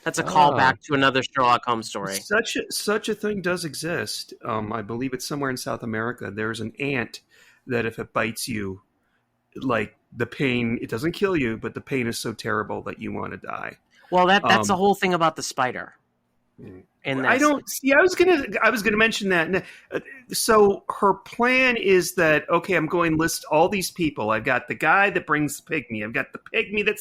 that's a callback to another Sherlock Holmes story. Such a thing does exist. I believe it's somewhere in South America. There's an ant that if it bites you, like the pain, it doesn't kill you, but the pain is so terrible that you want to die. Well, that's the whole thing about the spider. And I don't see. I was gonna mention that. So her plan is that, okay, I'm going to list all these people. I've got the guy that brings the pygmy. I've got the pygmy that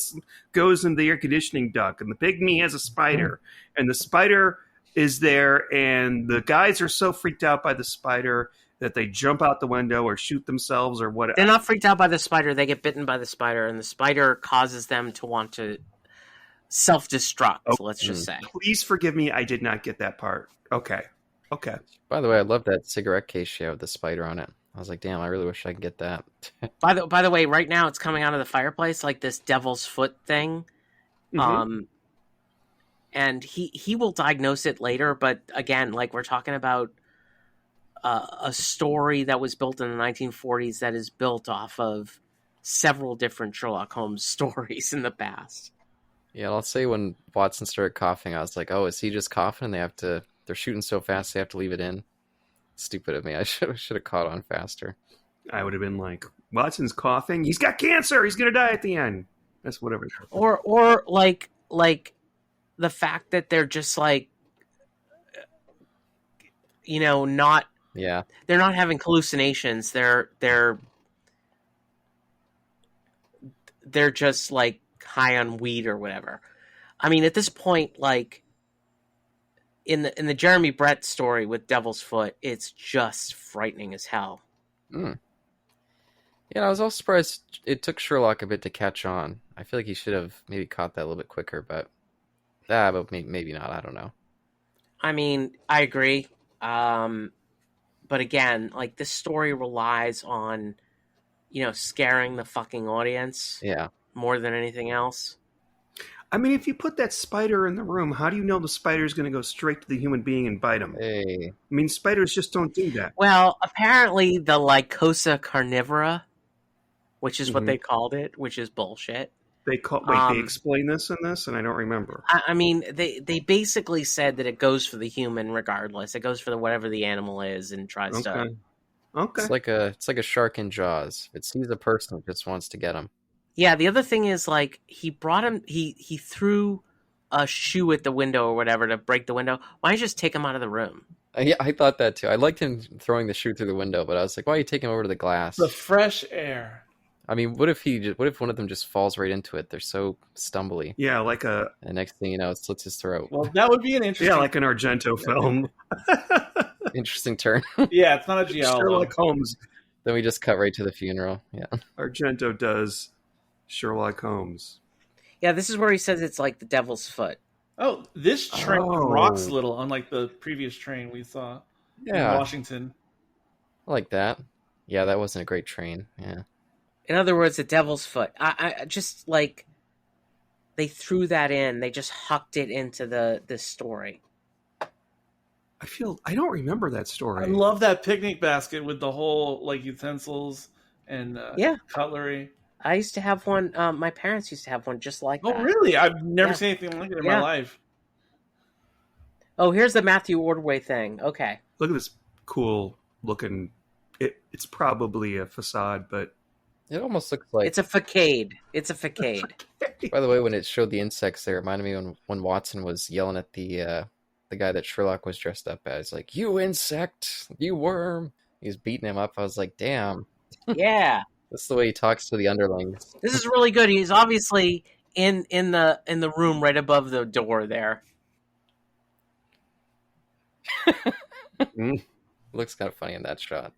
goes in the air conditioning duct, and the pygmy has a spider, and the spider is there, and the guys are so freaked out by the spider that they jump out the window or shoot themselves or whatever. They're not freaked out by the spider. They get bitten by the spider, and the spider causes them to want to self-destruct, let's just say. Please forgive me, I did not get that part. Okay. By the way, I love that cigarette case she had with the spider on it. I was like, damn, I really wish I could get that. By the way, right now it's coming out of the fireplace, like this Devil's Foot thing. And he will diagnose it later, but again, like we're talking about a story that was built in the 1940s that is built off of several different Sherlock Holmes stories in the past. Yeah, I'll say when Watson started coughing, I was like, oh, is he just coughing? They're shooting so fast they have to leave it in. Stupid of me. I should have caught on faster. I would have been like, Watson's coughing. He's got cancer. He's going to die at the end. That's whatever. Or like the fact that they're just like, not. Yeah. They're not having hallucinations. They're just like high on weed or whatever. I mean, at this point, like in the Jeremy Brett story with Devil's Foot, it's just frightening as hell. Yeah, I was also surprised it took Sherlock a bit to catch on. I feel like he should have maybe caught that a little bit quicker, but maybe not. I don't know. I mean, I agree. But again, like this story relies on, scaring the fucking audience. Yeah. More than anything else. I mean, if you put that spider in the room, how do you know the spider is going to go straight to the human being and bite him? Hey. I mean, spiders just don't do that. Well, apparently the Lycosa carnivora, which is what they called it, which is bullshit. They explain this in this, and I don't remember. I mean, they basically said that it goes for the human regardless. It goes for whatever the animal is and tries to. Okay. It's like a shark in Jaws. If it sees a person, it just wants to get him. Yeah, the other thing is, like, he brought him. He threw a shoe at the window or whatever to break the window. Why don't you just take him out of the room? Yeah, I thought that too. I liked him throwing the shoe through the window, but I was like, why don't you take him over to the glass? The fresh air. I mean, what if one of them just falls right into it? They're so stumbly. Yeah, like a. And next thing you know, it slits his throat. Well, that would be an interesting. Yeah, like an Argento film. Interesting turn. Yeah, it's not a giallo. Sherlock Holmes. Then we just cut right to the funeral. Yeah. Argento does Sherlock Holmes. Yeah, this is where he says it's like the Devil's Foot. Oh, this train rocks a little, unlike the previous train we saw in Washington. I like that. Yeah, that wasn't a great train. Yeah. In other words, the Devil's Foot. I just like they threw that in. They just hucked it into this story. I don't remember that story. I love that picnic basket with the whole like utensils and cutlery. I used to have one. My parents used to have one just like that. Oh, really? I've never seen anything like it in my life. Oh, here's the Matthew Ordway thing. Okay. Look at this cool looking. It's probably a facade, but it almost looks like it's a facade. It's a facade. By the way, when it showed the insects there, it reminded me when Watson was yelling at the guy that Sherlock was dressed up as, like, "You insect, you worm." He's beating him up. I was like, damn. Yeah. That's the way he talks to the underlings. This is really good. He's obviously in the room right above the door there. Looks kind of funny in that shot.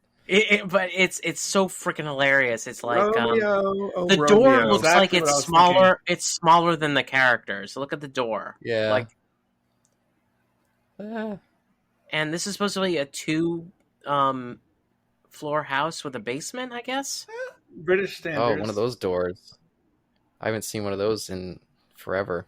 But it's so freaking hilarious. It's like the Romeo. door looks Exactly like what I it's was smaller. thinking. It's smaller than the characters. Look at the door. Yeah. Like, Eh, and this is supposed to be a 2-floor house with a basement, I guess. British standards. oh, one of those doors. I haven't seen one of those in forever.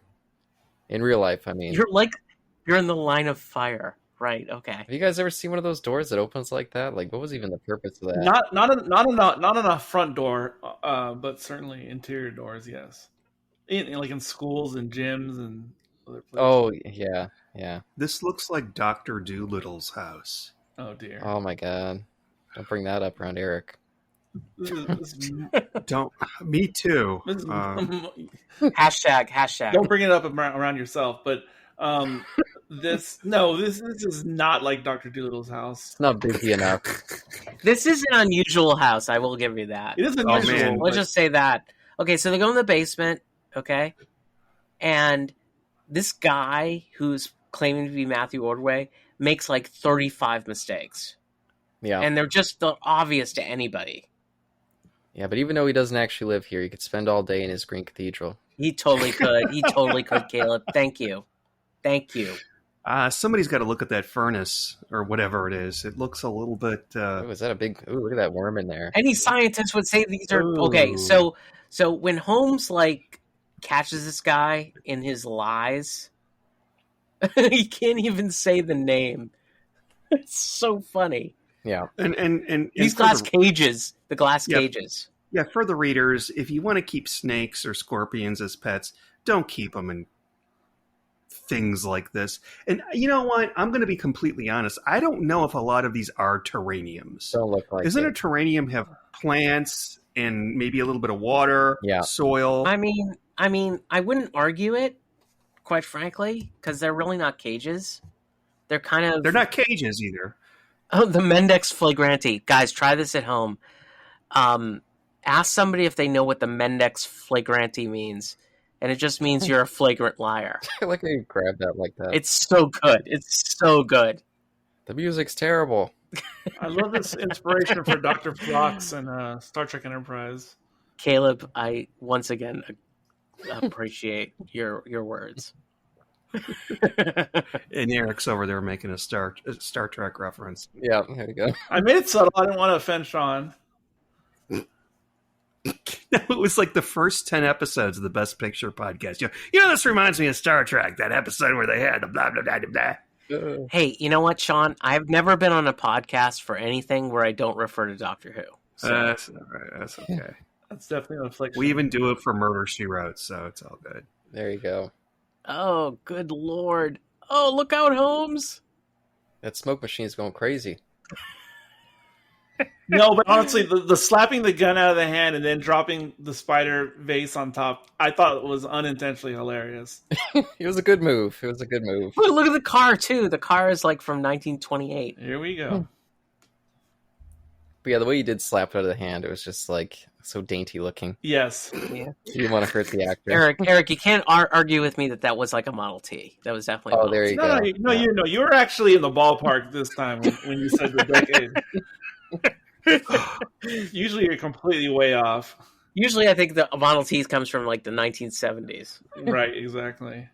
In real life, I mean. You're in the line of fire, right? Okay. Have you guys ever seen one of those doors that opens like that? Like, what was even the purpose of that? Not on a front door, but certainly interior doors. Yes, like in schools and gyms and other places. Oh, yeah, yeah. This looks like Dr. Doolittle's house. Oh dear. Oh my god. Don't bring that up around Eric. This is- Don't. Me too. this is- Hashtag. don't bring it up around yourself. But this is not like Dr. Doolittle's house. It's not busy enough. This is an unusual house. I will give you that. It is unusual. man. Let's but- just say that. Okay, so they go in the basement, okay? And this guy who's claiming to be Matthew Ordway makes like 35 mistakes. Yeah. And they're just obvious to anybody. Yeah, but even though he doesn't actually live here, he could spend all day in his green cathedral. He totally could. He totally could, Caleb. Thank you. Somebody's got to look at that furnace or whatever it is. It looks a little bit. Oh, is that a big... Ooh, look at that worm in there. Any scientist would say these are... Ooh. Okay, so when Holmes, like, catches this guy in his lies, he can't even say the name. It's so funny. Yeah. And These for glass the- cages. The glass Yep. cages. Yeah, for the readers, if you want to keep snakes or scorpions as pets, don't keep them in things like this. And you know what? I'm going to be completely honest. I don't know if a lot of these are terraniums. Don't look like Doesn't it. a terranium have plants and maybe a little bit of water, Yeah. soil? I mean, I wouldn't argue it, quite frankly, because they're really not cages. They're kind of... They're not cages either. Oh, the Mendex flagranti. Guys, try this at home. Ask somebody if they know what the Mendex flagranti means. And it just means you're a flagrant liar. I like how you grab that like that. It's so good. It's so good. The music's terrible. I love this inspiration for Dr. Phlox and Star Trek Enterprise. Caleb, I once again appreciate your words. And Eric's over there making a Star Trek reference. Yeah, there you go. I made it subtle. I didn't want to offend Sean. It was like the first 10 episodes of the Best Picture podcast. You know, this reminds me of Star Trek, that episode where they had the blah, blah, blah, blah, blah. Hey, you know what, Sean? I've never been on a podcast for anything where I don't refer to Doctor Who. So. That's all right. That's okay. That's definitely an affliction. We even do it for Murder, She Wrote, so it's all good. There you go. Oh, good lord. Oh, look out, Holmes. That smoke machine's going crazy. No, but honestly, the slapping the gun out of the hand and then dropping the spider vase on top, I thought it was unintentionally hilarious. It was a good move. It was a good move. Look at the car, too. The car is like from 1928. Here we go. But yeah, the way you did slap it out of the hand, it was just like so dainty looking. Yes. Yeah. You didn't want to hurt the actor. Eric, you can't argue with me that was like a Model T. That was definitely a Oh, Model there T. you go. No, you were actually in the ballpark this time when you said the decade. Usually you're completely way off. Usually I think the Model T comes from like the 1970s. Right, exactly.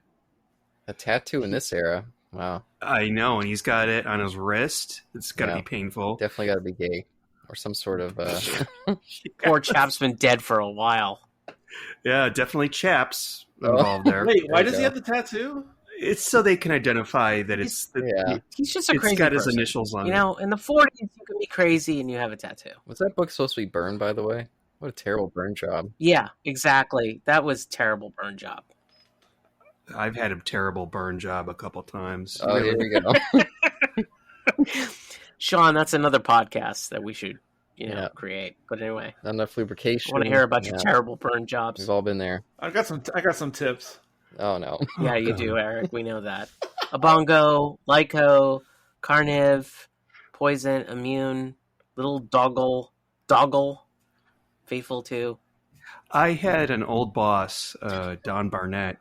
A tattoo in this era. Wow. I know, and he's got it on his wrist. It's got to Yeah. be painful. Definitely got to be gay. Or some sort of... Poor chap's been dead for a while. Yeah, definitely chaps involved there. Wait, why you does he go. have the tattoo? It's so they can identify that it's Yeah. He's just a it's crazy got his person. initials on You it. know, in the 40s, you can be crazy and you have a tattoo. Was that book supposed to be burned, by the way? What a terrible burn job. Yeah, exactly. That was a terrible burn job. I've had a terrible burn job a couple times. Oh, Really. here we go. Sean, that's another podcast that we should, Yeah. create. But anyway, Not enough I lubrication. want to hear about your Yeah. terrible burn jobs. We've all been there. I got some tips. Oh, no. Yeah, you do, Eric. We know that. Abongo, Lyco, Carniv, Poison, Immune, Little Doggle, Faithful 2. I had an old boss, Don Barnett.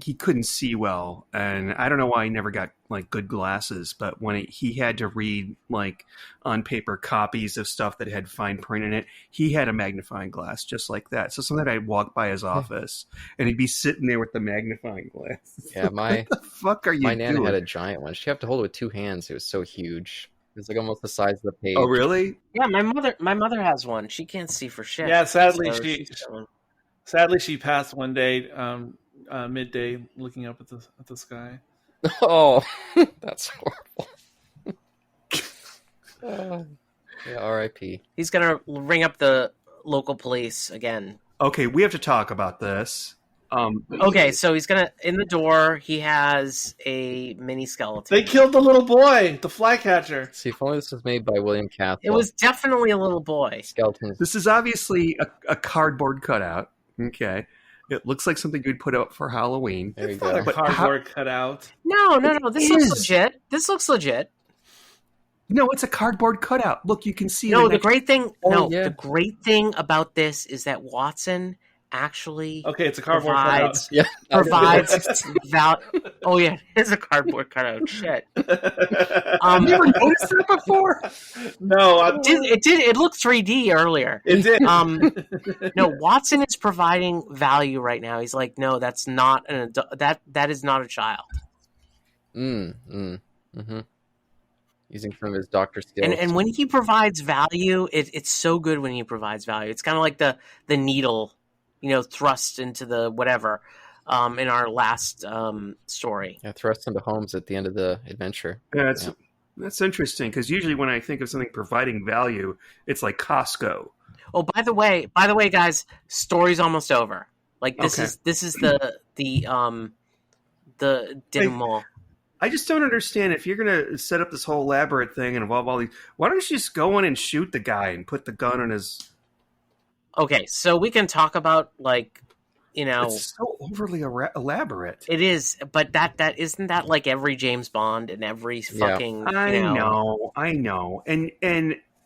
He couldn't see well, and I don't know why he never got like good glasses. But when he had to read like on paper copies of stuff that had fine print in it, he had a magnifying glass just like that. So sometimes I'd walk by his office, and he'd be sitting there with the magnifying glass. Yeah, What the fuck are you my nana doing? had a giant one. She'd have to hold it with two hands. It was so huge. It was like almost the size of the page. Oh, really? Yeah, my mother has one. She can't see for shit. Yeah, sadly, So she she's got one. sadly she passed one day, midday, looking up at the sky. Oh, that's horrible. Yeah, R.I.P. He's gonna ring up the local police again. Okay, we have to talk about this. Okay, so he's gonna in the door. He has a mini skeleton. They killed the little boy, the flycatcher. See, if only this was made by William Castle. It was definitely a little boy. Skeletons. This is obviously a cardboard cutout. Okay. It looks like something you'd put up for Halloween. There you It's not a go. But cardboard cutout. No. This looks is. legit. This looks legit. No, it's a cardboard cutout. Look, you can see No, the the next- great thing. Oh, No, yeah. the great thing about this is that Watson actually Okay, it's a cardboard provides Yeah. provides Oh yeah, it's a cardboard cutout. Shit. cutout. Have you ever noticed that before? No, It looked 3D earlier. it did. No, Watson is providing value right now. He's like, no, that's not an adult. That is not a child. Mm-hmm. Using some of his doctor skills. And when he provides value, it's so good when he provides value. It's kind of like the needle, thrust into the whatever in our last story. Yeah, thrust into Holmes at the end of the adventure. Yeah, Yeah. that's interesting because usually when I think of something providing value, it's like Costco. Oh, by the way, guys, story's almost over. Like this Okay. is the denouement. I just don't understand if you're going to set up this whole elaborate thing and involve all these. Why don't you just go in and shoot the guy and put the gun on his? Okay, so we can talk about It's so overly elaborate. it is, but that isn't that like every James Bond and every fucking. I know, and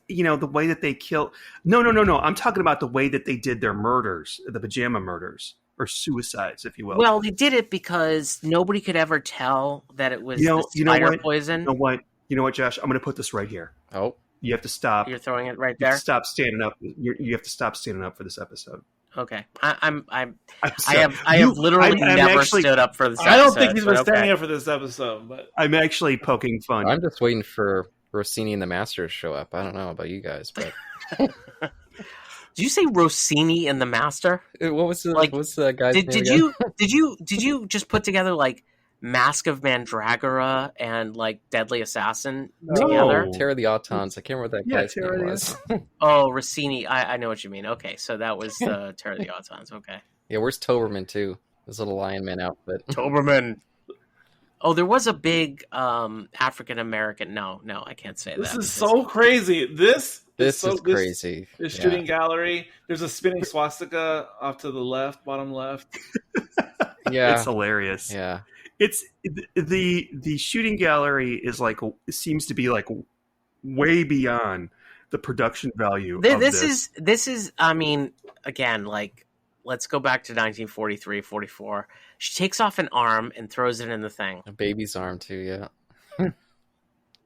the way that they kill. No. I'm talking about the way that they did their murders, the pajama murders or suicides, if you will. Well, they did it because nobody could ever tell that it was the spider poison. You know what, Josh? I'm going to put this right here. Oh, You have to stop. You're throwing it right You have there. to stop standing up. You have to stop standing up for this episode. Okay, I'm I'm I sorry. have literally I'm never actually- stood up for this. I don't episode, think he's been but okay. standing up for this episode, but I'm actually poking fun. I'm just waiting for Rossini and the Masters to show up. I don't know about you guys, but Did you say Rossini and the Master? what was the Like, what's the guy's Did name again? did you just put together like Mask of Mandragora and like Deadly Assassin together? No. Terror of the Autons. I can't remember what that Yeah, guy's Terror name of was. Oh, Rossini. I know what you mean. Okay, so that was the Terror of the Autons. Okay. Yeah, where's Toberman too? His little Lion Man outfit. Toberman. Oh, there was a big African American. No, I can't say this that. is so crazy. This This so, is crazy. This Yeah. shooting gallery. There's a spinning swastika off to the left, bottom left. Yeah, It's hilarious. yeah. It's the shooting gallery is like seems to be like way beyond the production value. Of This is. I mean, again, like let's go back to 1943, 44. She takes off an arm and throws it in the thing. A baby's arm too. Yeah.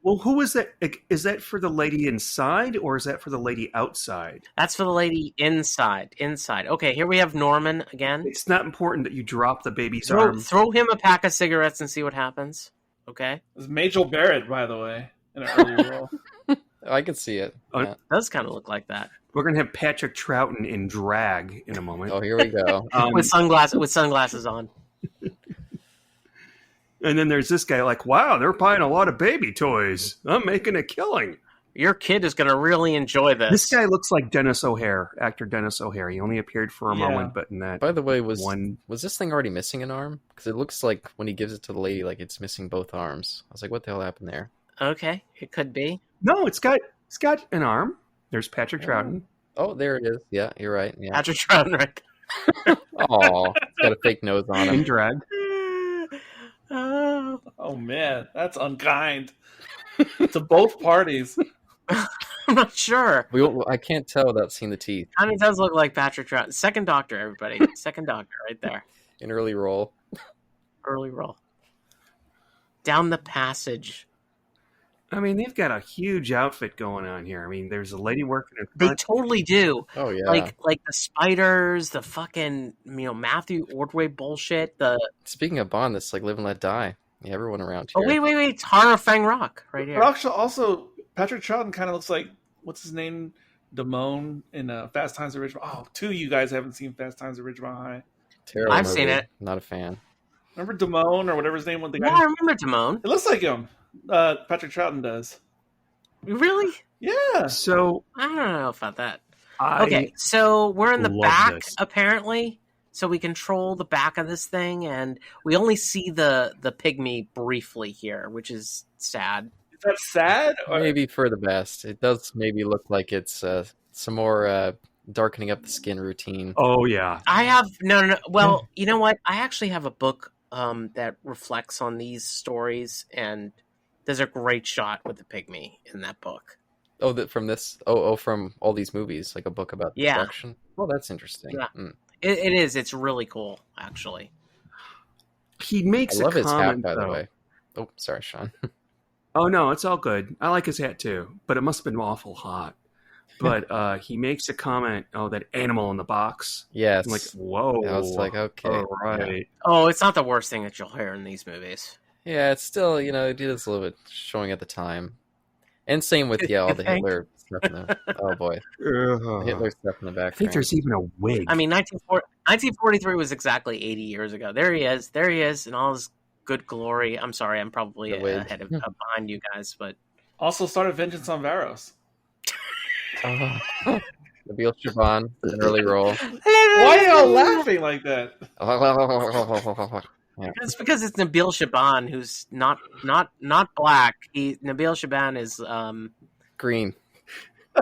Well, who is that? Is that for the lady inside or is that for the lady outside? That's for the lady inside. Inside. Okay, here we have Norman again. It's not important that you drop the baby's arm. Throw him a pack of cigarettes and see what happens. Okay, It's Majel Barrett, by the way, in an early role. I can see it. Oh. Yeah. does kind of look like that We're gonna have Patrick Troughton in drag in a moment. Oh, here we go. with sunglasses on. And then there's this guy like, wow, they're buying a lot of baby toys. I'm making a killing. Your kid is going to really enjoy this. This guy looks like Dennis O'Hare, actor Dennis O'Hare. He only appeared for a Yeah. moment, but in that By the way, was one, this thing already missing an arm? Because it looks like when he gives it to the lady, like it's missing both arms. I was like, what the hell happened there? Okay, it could be. no, it's got an arm. There's Patrick Troughton. Oh, there it is. Yeah, you're right. Yeah. Patrick Troughton, right? Oh, it's got a fake nose on In him. drag. Oh. Oh man, that's unkind to both parties. I'm not sure. I can't tell without seeing the teeth. Kind of does look like Patrick Troughton. Second Doctor, everybody. Second Doctor, right there. An early role. Early roll. Down the passage. I mean, they've got a huge outfit going on here. I mean, there's a lady working in They front. totally do. Oh yeah. Like the spiders, the fucking Matthew Ordway bullshit. Speaking of Bond, this like Live and Let Die. Yeah, everyone around here. Oh wait, Tara Fang Rock right here. But also, Patrick Troughton kind of looks like, what's his name? Damone in Fast Times at Ridgemont. Oh, two of you guys haven't seen Fast Times at Ridgemont High. Terrible I've movie. seen it. Not a fan. Remember Damone or whatever his name was? The Yeah, guy? I remember Damone. It looks like him. Patrick Troughton does. Really? Yeah. So I don't know about that. I Okay, so we're in the love back, this. apparently. So we control the back of this thing, and we only see the pygmy briefly here, which is sad. Is that sad? Or... Maybe for the best. It does maybe look like it's some more darkening up the skin routine. Oh yeah. I have no. Well, you know what? I actually have a book that reflects on these stories, and there's a great shot with the pygmy in that book. Oh, from this? From all these movies, like a book about the production. Well, that's interesting. Yeah. Mm. It is. It's really cool, actually. He makes I love a his hat, comment, by the though. way. Oh, sorry, Sean. Oh no, it's all good. I like his hat too, but it must have been awful hot. But he makes a comment. Oh, that animal in the box. Yes. I'm like, whoa. I was like, okay. All right. Oh, it's not the worst thing that you'll hear in these movies. Yeah, it's still, it is a little bit showing at the time. And same with, all the Hitler stuff in the... Oh, boy. The Hitler stuff in the background. I think there's even a wig. I mean, 1943 was exactly 80 years ago. There he is in all his good glory. I'm sorry, I'm probably ahead of behind you guys, but... Also started Vengeance on Varos. Nabil Shaban, an early role. Why are y'all laughing like that? It's because it's Nabil Shaban, who's not black. Nabil Shaban is green.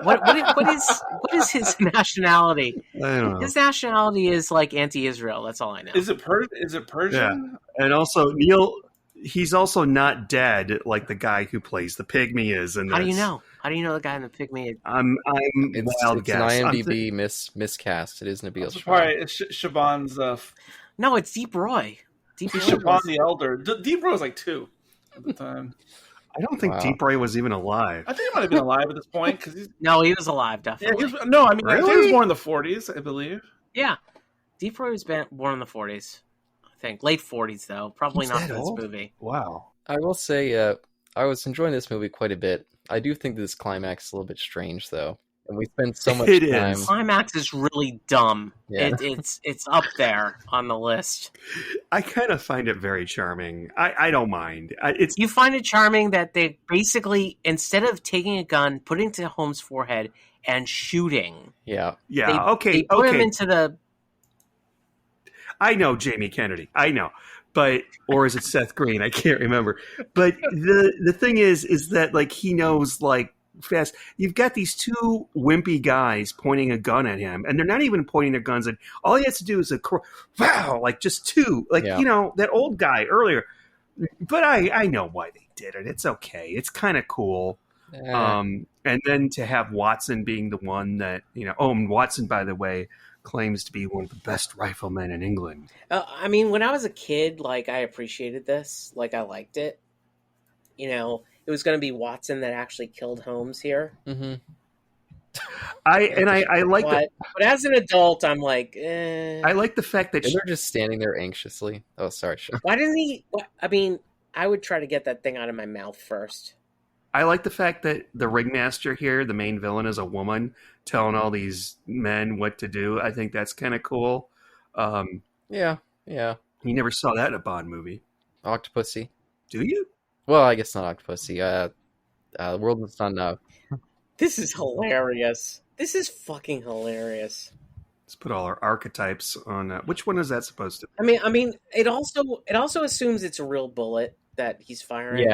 What is his nationality? I don't know. His nationality is like anti-Israel. That's all I know. Is it Persian? Yeah. And also Neil, he's also not dead like the guy who plays the pygmy is. And how do you know? How do you know the guy in the pygmy? It's wild an guess. IMDb miscast. It is Nabil Shaban. Sorry, it's Shaban's. No, it's Deep Roy. Deep Roy Shaban the Elder. Deep Roy was like 2 at the time. I don't think Deep Roy was even alive. I think he might have been alive at this point because no, he was alive definitely. Yeah, I mean, Really? he was born in the 40s, I believe. Yeah, Deep Roy was born in the 40s. I think late 40s though. Probably He's not that for this old? movie. Wow. I will say, I was enjoying this movie quite a bit. I do think this climax is a little bit strange, though. And we spend so much It time... is. Climax is really dumb. Yeah. It's up there on the list. I kind of find it very charming. I don't mind. You find it charming that they basically, instead of taking a gun, putting it to Holmes' forehead, and shooting. Yeah. Yeah. They put him into the... I know Jamie Kennedy. I know. But, or is it Seth Green? I can't remember. But the thing is that like he knows like fast. You've got these two wimpy guys pointing a gun at him, and they're not even pointing their guns at. All he has to do is wow, like just two, like that old guy earlier. But I know why they did it. It's okay. It's kind of cool. And then to have Watson being the one that and Watson, by the way, claims to be one of the best riflemen in England. I mean, when I was a kid, like I appreciated this, like I liked it. It was going to be Watson that actually killed Holmes here. Mm-hmm. I like that. But as an adult, I'm like, I like the fact that they're just standing there anxiously. Oh, sorry, Sean. Why didn't he? I mean, I would try to get that thing out of my mouth first. I like the fact that the ringmaster here, the main villain, is a woman telling all these men what to do. I think that's kind of cool. Yeah. You never saw that in a Bond movie. Octopussy. Do you? Well, I guess not Octopussy. The World Is Not Enough. This is hilarious. This is fucking hilarious. Let's put all our archetypes on. Which one is that supposed to be? I mean, it also assumes it's a real bullet that he's firing.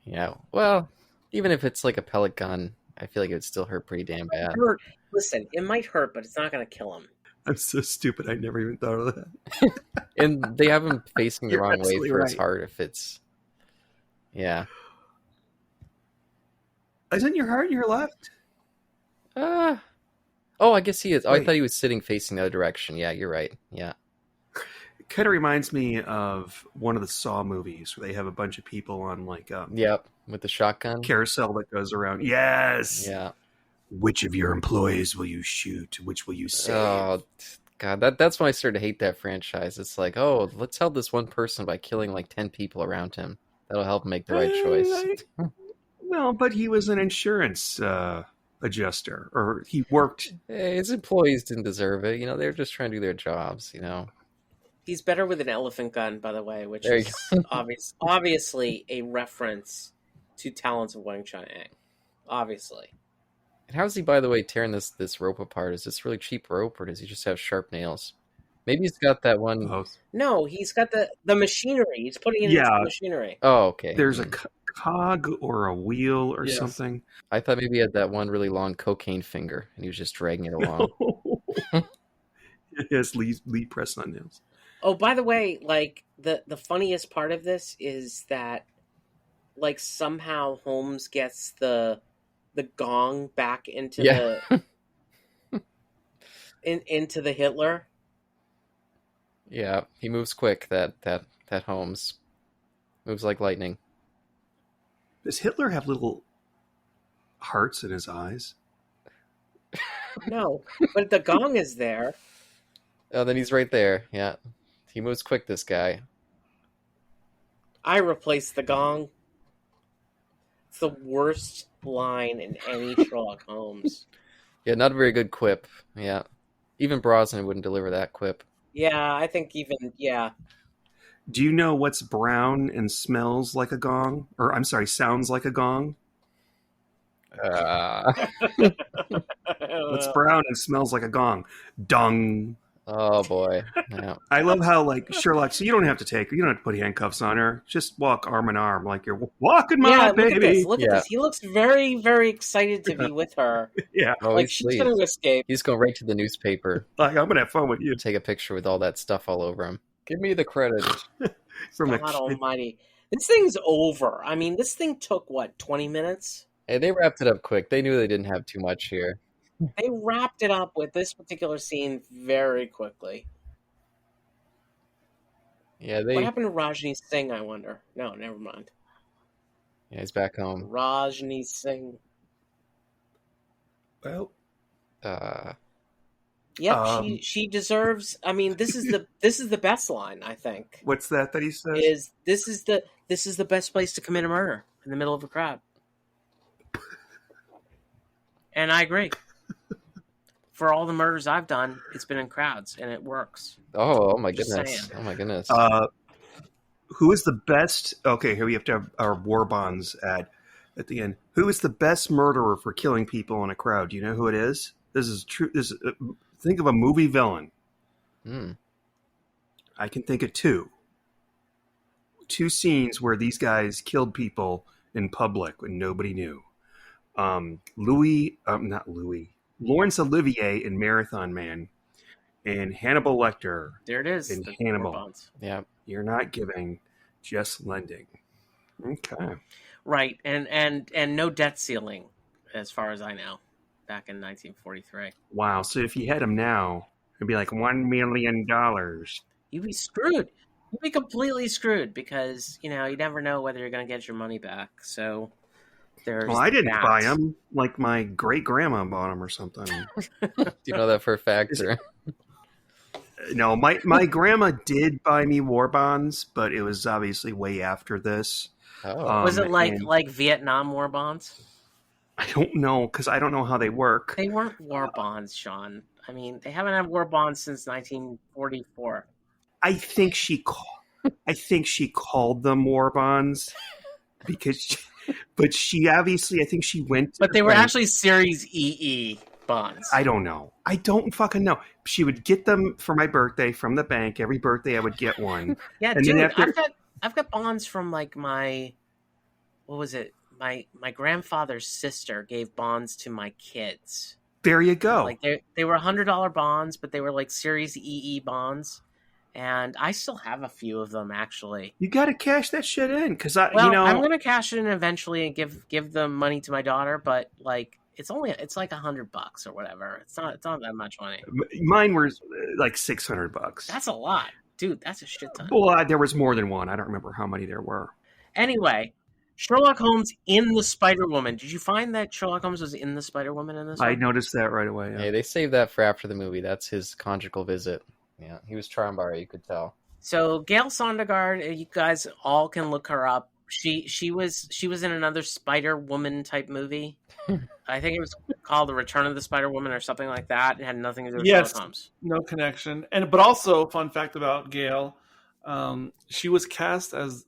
Yeah. Well, even if it's like a pellet gun, I feel like it would still hurt pretty damn bad. Listen, it might hurt, but it's not going to kill him. I'm so stupid. I never even thought of that. And they have him facing the You're wrong way for his right. heart if it's... Yeah. Isn't your heart your left? Oh, I guess he is. Oh, I Wait. thought he was sitting facing the other direction. Yeah, you're right. Yeah. It kind of reminds me of one of the Saw movies where they have a bunch of people on like a Yep. With the shotgun. carousel that goes around. Yes. Yeah. Which of your employees will you shoot? Which will you save? Oh, God. That's when I started to hate that franchise. It's like, oh, let's help this one person by killing like 10 people around him. That'll help him make the right choice. Well, but he was an insurance adjuster, or he worked. Hey, his employees didn't deserve it. They're just trying to do their jobs, He's better with an elephant gun, by the way, which There you is obviously a reference to Talents of Wang Chun-Ang. Obviously. And how's he, by the way, tearing this rope apart? Is this really cheap rope, or does he just have sharp nails? Maybe he's got that one. Oh, No, he's got the machinery. He's putting it into the machinery. Oh, okay. there's a cog or a wheel or something. I thought maybe he had that one really long cocaine finger, and he was just dragging it along. Yes, lead press on nails. Oh, by the way, like the funniest part of this is that like somehow Holmes gets the gong back into into the Hitler. Yeah, he moves quick. That Holmes moves like lightning. Does Hitler have little hearts in his eyes? No, but the gong is there. Oh, then he's right there. Yeah, he moves quick. This guy. I replaced the gong. It's the worst line in any Sherlock Holmes. Yeah, not a very good quip. Yeah, even Brosnan wouldn't deliver that quip. Yeah, I think Do you know what's brown and smells like a gong? Or, I'm sorry, sounds like a gong? What's brown and smells like a gong? Dung. Oh boy. Yeah. I love how, like, Sherlock, so you don't have to put handcuffs on her. Just walk arm in arm like you're walking my baby. Look at this. He looks very, very excited to be with her. Yeah. Oh, Like she's going to escape. He's going right to the newspaper. Like, I'm going to have fun with you. Take a picture with all that stuff all over him. Give me the credit. From God almighty. This thing's over. I mean, this thing took, 20 minutes? Hey, they wrapped it up quick. They knew they didn't have too much here. They wrapped it up with this particular scene very quickly. Yeah, What happened to Rajni Singh, I wonder? No, never mind. Yeah, he's back home. Rajni Singh. Well, Yep, she deserves. I mean, this is the best line, I think. what's that he says? This is the best place to commit a murder, in the middle of a crowd. And I agree. For all the murders I've done, it's been in crowds, and it works. Oh my Just goodness. saying. Oh my goodness. Who is the best? Okay, here we have to have our war bonds at the end. Who is the best murderer for killing people in a crowd? Do you know who it is? This is true. Think of a movie villain. I can think of two scenes where these guys killed people in public when nobody knew. Laurence Olivier in Marathon Man, and Hannibal Lecter. There it is. In the Hannibal. war bonds. Yeah. You're not giving, just lending. Okay. Right, and no debt ceiling, as far as I know, back in 1943. Wow. So if you had him now, it'd be like $1 million. You'd be screwed. You'd be completely screwed because, you never know whether you're going to get your money back. So there's Well, I didn't that. buy him. Like my great grandma bought him or something. Do you know that for a fact? Or? No, my grandma did buy me war bonds, but it was obviously way after this. Oh. Was it like Vietnam war bonds? I don't know because I don't know how they work. They weren't war bonds, Sean. I mean, they haven't had war bonds since 1944. I think she called them war bonds because, but she obviously, I think she went. But they were actually Series EE bonds. I don't know. I don't fucking know. She would get them for my birthday from the bank. Every birthday I would get one. Yeah, and dude, then after... I've got bonds from like my grandfather's sister gave bonds to my kids. There you go. Like they were $100 bonds, but they were like Series EE bonds, and I still have a few of them actually. You got to cash that shit in because I'm going to cash it in eventually and give the money to my daughter. But like it's like $100 or whatever. It's not that much money. Mine were like $600. That's a lot, dude. That's a shit ton. Well, there was more than one. I don't remember how many there were. Anyway, Sherlock Holmes in the Spider Woman. Did you find that Sherlock Holmes was in the Spider Woman in this one? I noticed that right away. Yeah. Hey, they saved that for after the movie. That's his conjugal visit. Yeah, he was charmed by her, you could tell. So Gail Sondergaard, you guys all can look her up. She was in another Spider Woman type movie. I think it was called The Return of the Spider Woman or something like that. It had nothing to do with Sherlock Holmes. No connection. But also, fun fact about Gail, she was cast as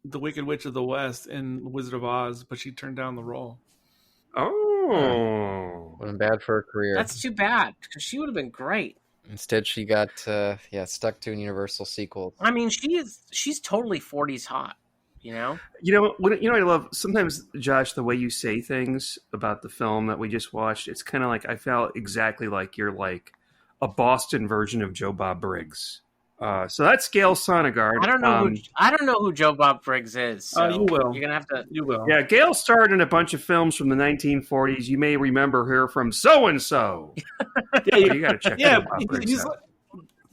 the Wicked Witch of the West in Wizard of Oz, but she turned down the role. Oh, wasn't bad for her career. That's too bad because she would have been great. Instead, she got stuck to a Universal sequel. I mean, she's totally 40s hot. You know what I love sometimes, Josh, the way you say things about the film that we just watched. It's kind of like I felt exactly like you're like a Boston version of Joe Bob Briggs. So that's Gail Sondergaard. I don't know who Joe Bob Briggs is. So you will. You're gonna have to. You will. Yeah, Gail starred in a bunch of films from the 1940s. You may remember her from So and So. Yeah, you got to check. Bob Briggs out.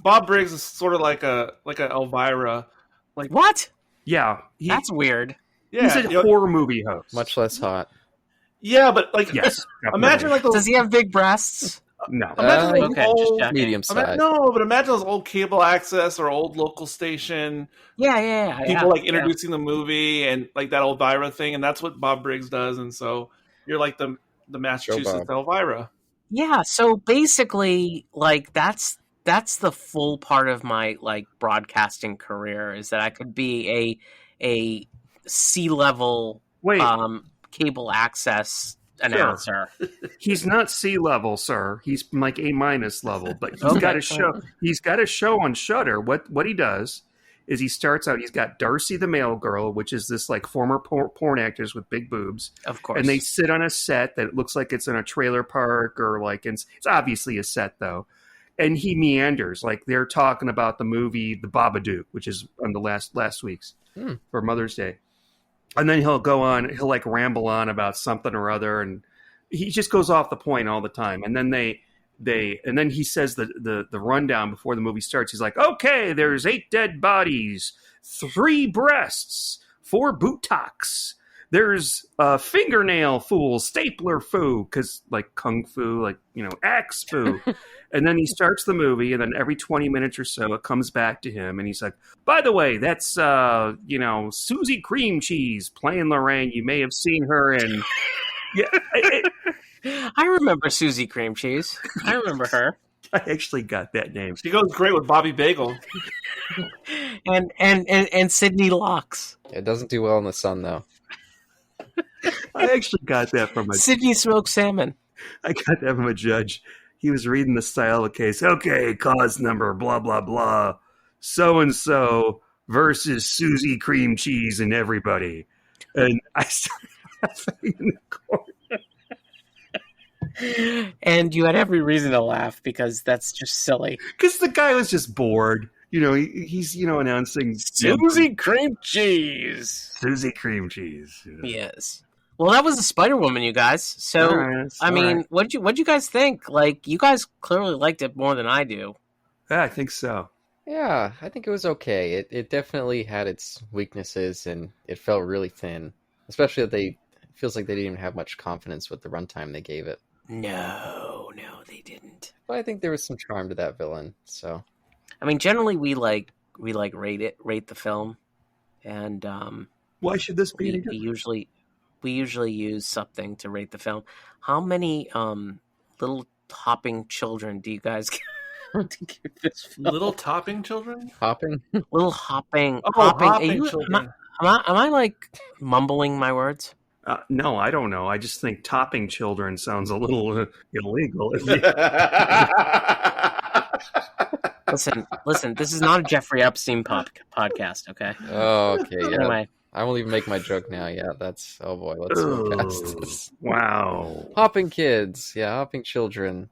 Bob Briggs is sort of like a Elvira. Like what? Yeah, that's weird. Yeah, he's a horror movie host. Much less hot. Yeah, but like, yes. Imagine like those. Does he have big breasts? No. Imagine old, medium size. No, but imagine those old cable access or old local station. Yeah. People like introducing the movie and like that Elvira thing, and that's what Bob Briggs does. And so you're like the Massachusetts Elvira. Yeah. So basically, like that's the full part of my like broadcasting career is that I could be a C-level cable access announcer. Sure. He's not C-level, sir. He's like A- level, but he's got a show. He's got a show on Shudder. What he does is he starts out. He's got Darcy the Mail Girl, which is this like former porn actors with big boobs, of course, and they sit on a set that looks like it's in a trailer park or like it's obviously a set though. And he meanders like they're talking about the movie The Babadook, which is on the last week's for Mother's Day. And then he'll go on, he'll like ramble on about something or other, and he just goes off the point all the time. And then and then he says the rundown before the movie starts. He's like, okay, there's 8 dead bodies, 3 breasts, 4 buttocks. There's fingernail fool, stapler foo, because like kung fu, like, axe foo. And then he starts the movie, and then every 20 minutes or so, it comes back to him, and he's like, by the way, that's, Susie Cream Cheese playing Lorraine. You may have seen her in... Yeah, I remember Susie Cream Cheese. I remember her. I actually got that name. She goes great with Bobby Bagel. and Sydney Locks. It doesn't do well in the sun, though. I actually got that from Sydney Smoked Salmon. I got that from a judge. He was reading the style of case. Okay, cause number, blah, blah, blah. So-and-so versus Susie Cream Cheese and everybody. And I started laughing in the corner. And you had every reason to laugh because that's just silly. Because the guy was just bored. He's announcing... Susie Cream Cheese. Susie Cream Cheese. Yes. Well, that was the Spider Woman, you guys. So, right. What'd you guys think? Like, you guys clearly liked it more than I do. Yeah, I think so. Yeah, I think it was okay. It definitely had its weaknesses, and it felt really thin. Especially that it feels like they didn't even have much confidence with the runtime they gave it. No, they didn't. But I think there was some charm to that villain. So, I mean, generally we rate the film, and why should this be? We usually use something to rate the film. How many little hopping children do you guys to give this film? Little topping children? Hopping? Little hopping. Hopping children. Am I like mumbling my words? No, I don't know. I just think topping children sounds a little illegal. Listen. This is not a Jeffrey Epstein podcast, okay? Oh, okay. Yeah. Anyway. I won't even make my joke now. Yeah, oh boy, let's move past this. Wow. Hopping kids. Yeah, hopping children.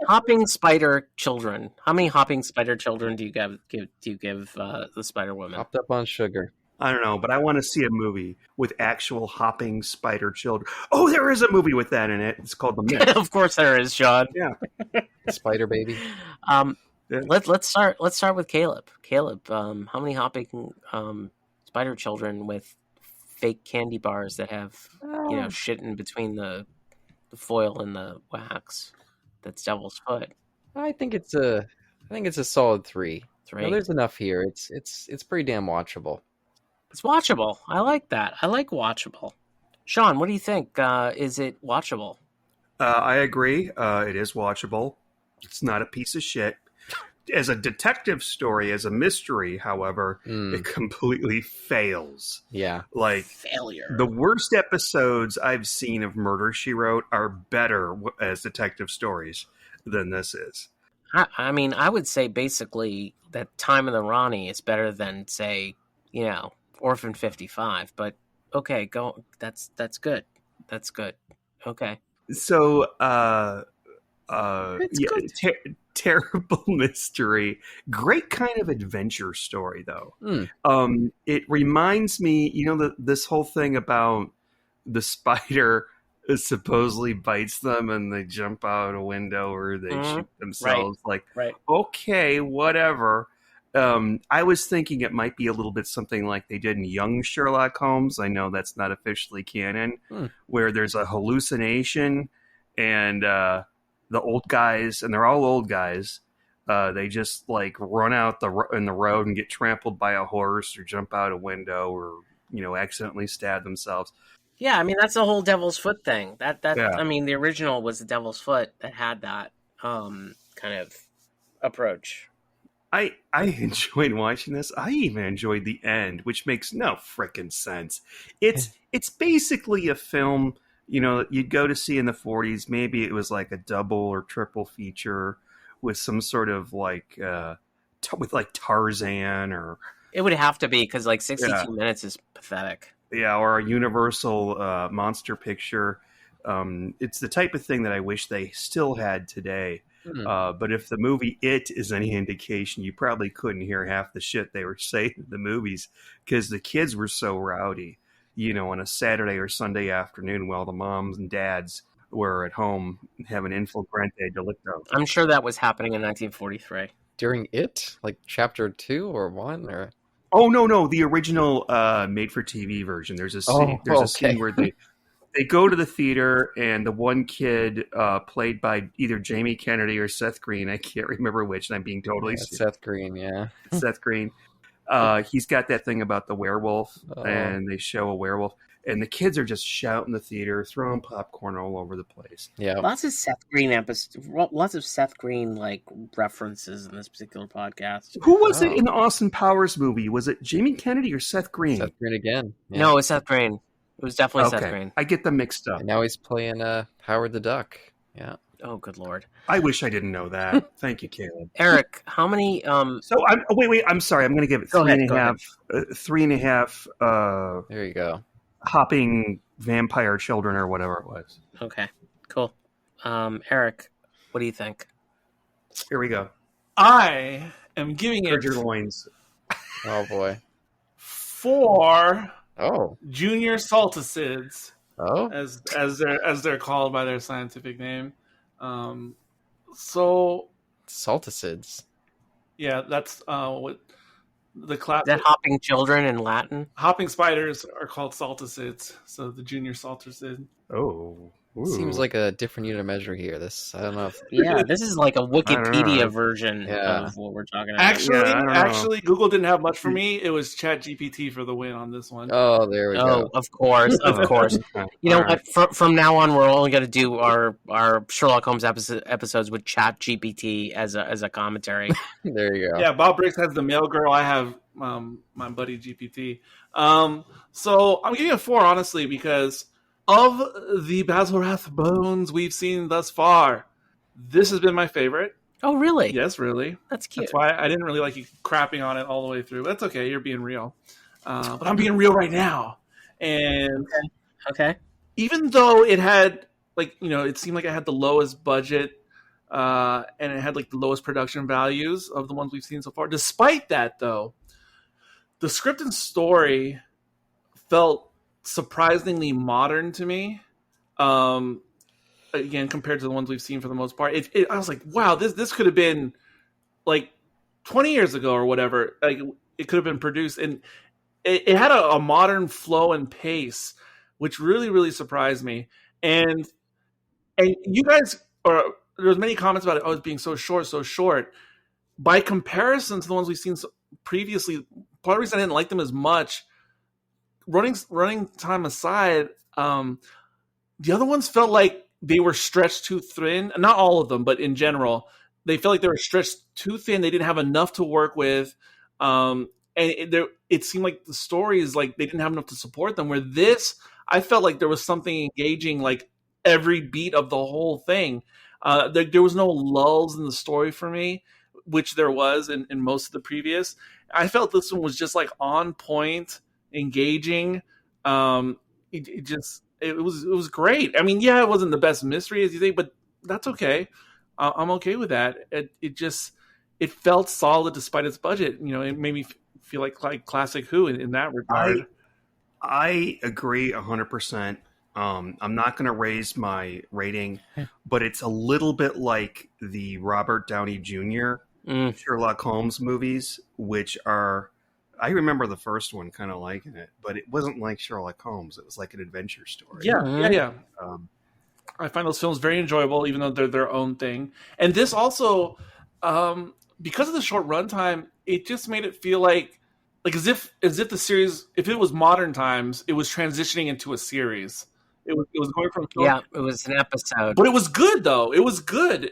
Hopping spider children. How many hopping spider children do you give the Spider Woman? Hopped up on sugar. I don't know, but I want to see a movie with actual hopping spider children. Oh, there is a movie with that in it. It's called The Mist. Of course there is, Sean. Yeah. Spider Baby. Yeah. Let's start with Caleb. Caleb, how many hopping spider children with fake candy bars that have shit in between the foil and the wax? That's Devil's Foot. I think it's a solid 3. 3. No, there's enough here. It's pretty damn watchable. It's watchable. I like that. I like watchable. Sean, what do you think? Is it watchable? I agree. It is watchable. It's not a piece of shit. As a detective story, as a mystery, however, it completely fails. Yeah. Like, failure. The worst episodes I've seen of Murder, She Wrote are better as detective stories than this is. I mean, I would say basically that Time of the Ronnie is better than, say, Orphan 55. But okay, go. That's good. That's good. Okay. So, It's good. Terrible mystery. Great kind of adventure story, though. It reminds me, this whole thing about the spider supposedly bites them and they jump out a window or they shoot themselves. Right. Okay, whatever. I was thinking it might be a little bit something like they did in Young Sherlock Holmes. I know that's not officially canon, where there's a hallucination and the old guys, and they're all old guys, they just like run out in the road and get trampled by a horse or jump out a window or accidentally stab themselves. Yeah, I mean that's the whole Devil's Foot thing. That Yeah. I mean the original was the Devil's Foot that had that kind of approach. I enjoyed watching this. I even enjoyed the end, which makes no frickin' sense. It's basically a film, you'd go to see in the 40s. Maybe it was like a double or triple feature with some sort of like with like Tarzan or It would have to be because like 62 minutes is pathetic. Yeah, or a Universal monster picture. It's the type of thing that I wish they still had today. But if the movie It is any indication, you probably couldn't hear half the shit they were saying in the movies because the kids were so rowdy, on a Saturday or Sunday afternoon while the moms and dads were at home having in flagrante delicto. I'm sure that was happening in 1943. During It? Like chapter 2 or 1? Or Oh, no, the original made-for-TV version. There's a scene, a scene where they go to the theater, and the one kid played by either Jamie Kennedy or Seth Green, I can't remember which, and I'm being totally serious. Seth Green, yeah. Seth Green. He's got that thing about the werewolf, and they show a werewolf, and the kids are just shouting in the theater, throwing popcorn all over the place. Yeah. Lots of Seth Green like references in this particular podcast. Who was it in the Austin Powers movie? Was it Jamie Kennedy or Seth Green? Seth Green again. Yeah. No, it was Seth Green. It was definitely Seth Green. I get them mixed up. And now he's playing Howard the Duck. Yeah. Oh, good lord. I wish I didn't know that. Thank you, Caleb. Eric, how many So wait, I'm sorry. I'm going to give it Go ahead. 3.5 There you go. hopping vampire children or whatever it was. Okay, cool. Eric, what do you think? Here we go. I am giving it Gird your loins. Oh boy. 4 Oh. junior salticids, Oh. as they're called by their scientific name. So Salticids. yeah, that's what the class. Is that hopping children in Latin? Hopping spiders are called salticids, so the junior salticid. Oh. Ooh. Seems like a different unit of measure here. I don't know if Yeah, this is like a Wikipedia know. version Yeah. of what we're talking about. Actually, Google didn't have much for me. It was ChatGPT for the win on this one. Oh, there we go. Of course. You know what? From now on, we're only going to do our Sherlock Holmes episodes with ChatGPT as a commentary. There you go. Yeah, Bob Briggs has the mail girl. I have my buddy GPT. So I'm giving it 4, honestly, because of the Basil Rathbones we've seen thus far, this has been my favorite. Oh, really? Yes, really. That's cute. That's why I didn't really like you crapping on it all the way through. That's okay. You're being real. But I'm being real right now. And Okay. even though it had, it seemed like it had the lowest budget and it had, the lowest production values of the ones we've seen so far. Despite that, though, the script and story felt surprisingly modern to me. Again, compared to the ones we've seen for the most part, I was like, wow, this could have been like 20 years ago or whatever. Like it could have been produced, and it had a modern flow and pace, which really, really surprised me. And you guys, or there was many comments about it. Oh, it's being so short, so short. By comparison to the ones we've seen previously, part of the reason I didn't like them as much, running time aside, the other ones felt like they were stretched too thin. Not all of them, but in general, they felt like they were stretched too thin. They didn't have enough to work with. And it seemed like the stories, like they didn't have enough to support them. Where this, I felt like there was something engaging, like every beat of the whole thing. There was no lulls in the story for me, which there was in most of the previous. I felt this one was just like on point, engaging. It was great. I mean, yeah, it wasn't the best mystery as you think, but that's okay. I'm okay with that. It felt solid despite its budget. You know, it made me feel like classic Who in that regard. I agree 100%. I'm not going to raise my rating, but it's a little bit like the Robert Downey Jr. Sherlock Holmes movies, which are, I remember the first one kind of liking it, but it wasn't like Sherlock Holmes. It was like an adventure story. Yeah. I find those films very enjoyable, even though they're their own thing. And this also, because of the short runtime, it just made it feel like as if the series, if it was modern times, it was transitioning into a series. It was going from it was an episode, but it was good though. It was good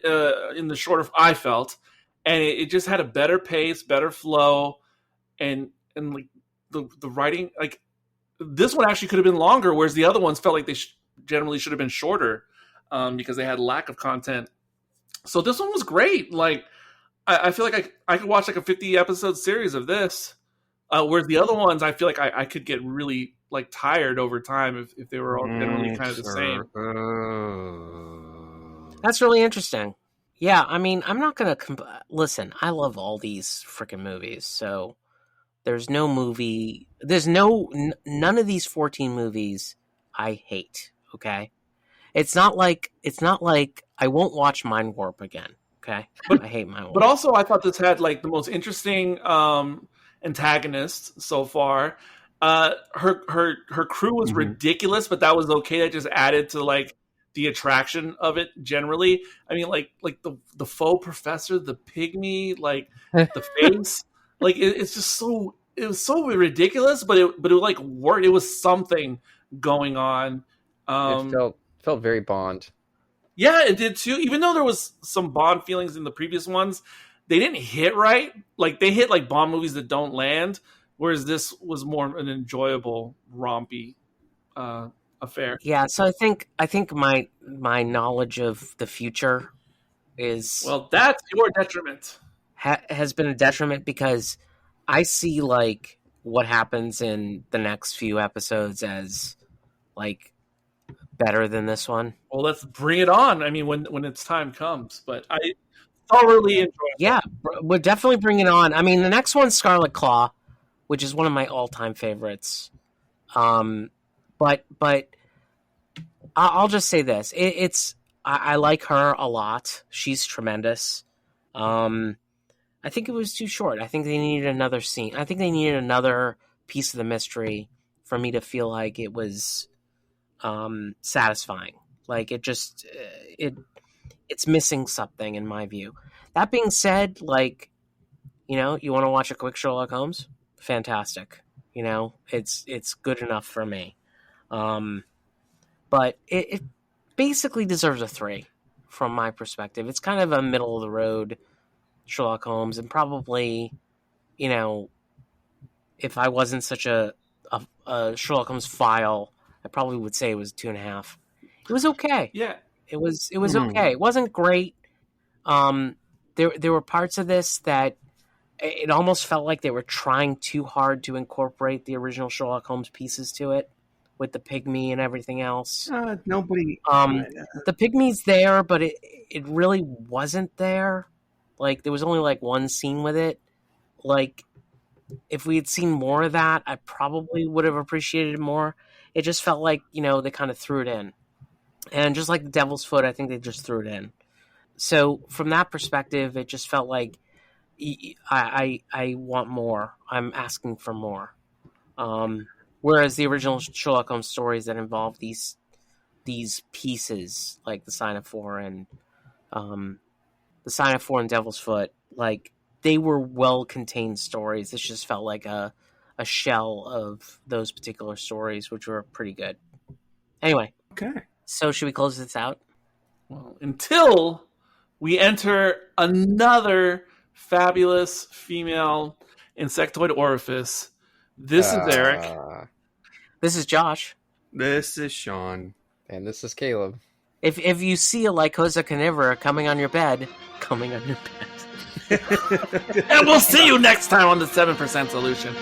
in the shorter. I felt, and it just had a better pace, better flow, and like the writing. Like this one actually could have been longer, whereas the other ones felt like they generally should have been shorter because they had lack of content. So this one was great. Like I feel like I could watch like a 50 episode series of this. Whereas the other ones, I feel like I could get really like tired over time if they were all generally kind of the same. That's really interesting. Yeah, I mean, I'm not going to... Listen, I love all these freaking movies, so there's no movie... None of these 14 movies I hate, okay? It's not like I won't watch Mind Warp again, okay? But I hate Mind Warp. But also, I thought this had like the most interesting antagonist so far. Her crew was ridiculous, but that was okay. That just added to like the attraction of it generally. I mean, like the faux professor, the pygmy, like the face, like it's just so, it was so ridiculous, but it like worked. It was something going on. It felt very Bond. Yeah, it did too. Even though there was some Bond feelings in the previous ones, they didn't hit right. Like they hit like Bond movies that don't land. Whereas this was more an enjoyable, rompy affair. Yeah, so I think my knowledge of the future is... Well, that's your detriment. Has been a detriment because I see like what happens in the next few episodes as like better than this one. Well, let's bring it on. I mean, when its time comes. But I thoroughly enjoyed it. Yeah, we'll definitely bring it on. I mean, the next one's Scarlet Claw, which is one of my all-time favorites. But I'll just say this. I like her a lot. She's tremendous. I think it was too short. I think they needed another scene. I think they needed another piece of the mystery for me to feel like it was satisfying. Like it's missing something in my view. That being said, like, you know, you want to watch a quick Sherlock Holmes? Fantastic. You know, it's good enough for me. But it basically deserves a 3 from my perspective. It's kind of a middle of the road Sherlock Holmes, and probably, you know, if I wasn't such a Sherlock Holmes file, I probably would say it was 2.5. It was okay. Yeah. It was okay. It wasn't great. There were parts of this that it almost felt like they were trying too hard to incorporate the original Sherlock Holmes pieces to it, with the pygmy and everything else. Nobody. The pygmy's there, but it really wasn't there. Like there was only like one scene with it. Like if we had seen more of that, I probably would have appreciated it more. It just felt like, they kind of threw it in. And just like the Devil's Foot, I think they just threw it in. So from that perspective, it just felt like I want more. I'm asking for more. Whereas the original Sherlock Holmes stories that involve these pieces, like the Sign of Four and Devil's Foot, like they were well-contained stories. This just felt like a shell of those particular stories, which were pretty good. Anyway. Okay. So should we close this out? Well, until we enter another fabulous female insectoid orifice. This is Eric. This is Josh. This is Sean. And this is Caleb. If you see a Lycosa carnivora coming on your bed. And we'll see you next time on the 7% Solution.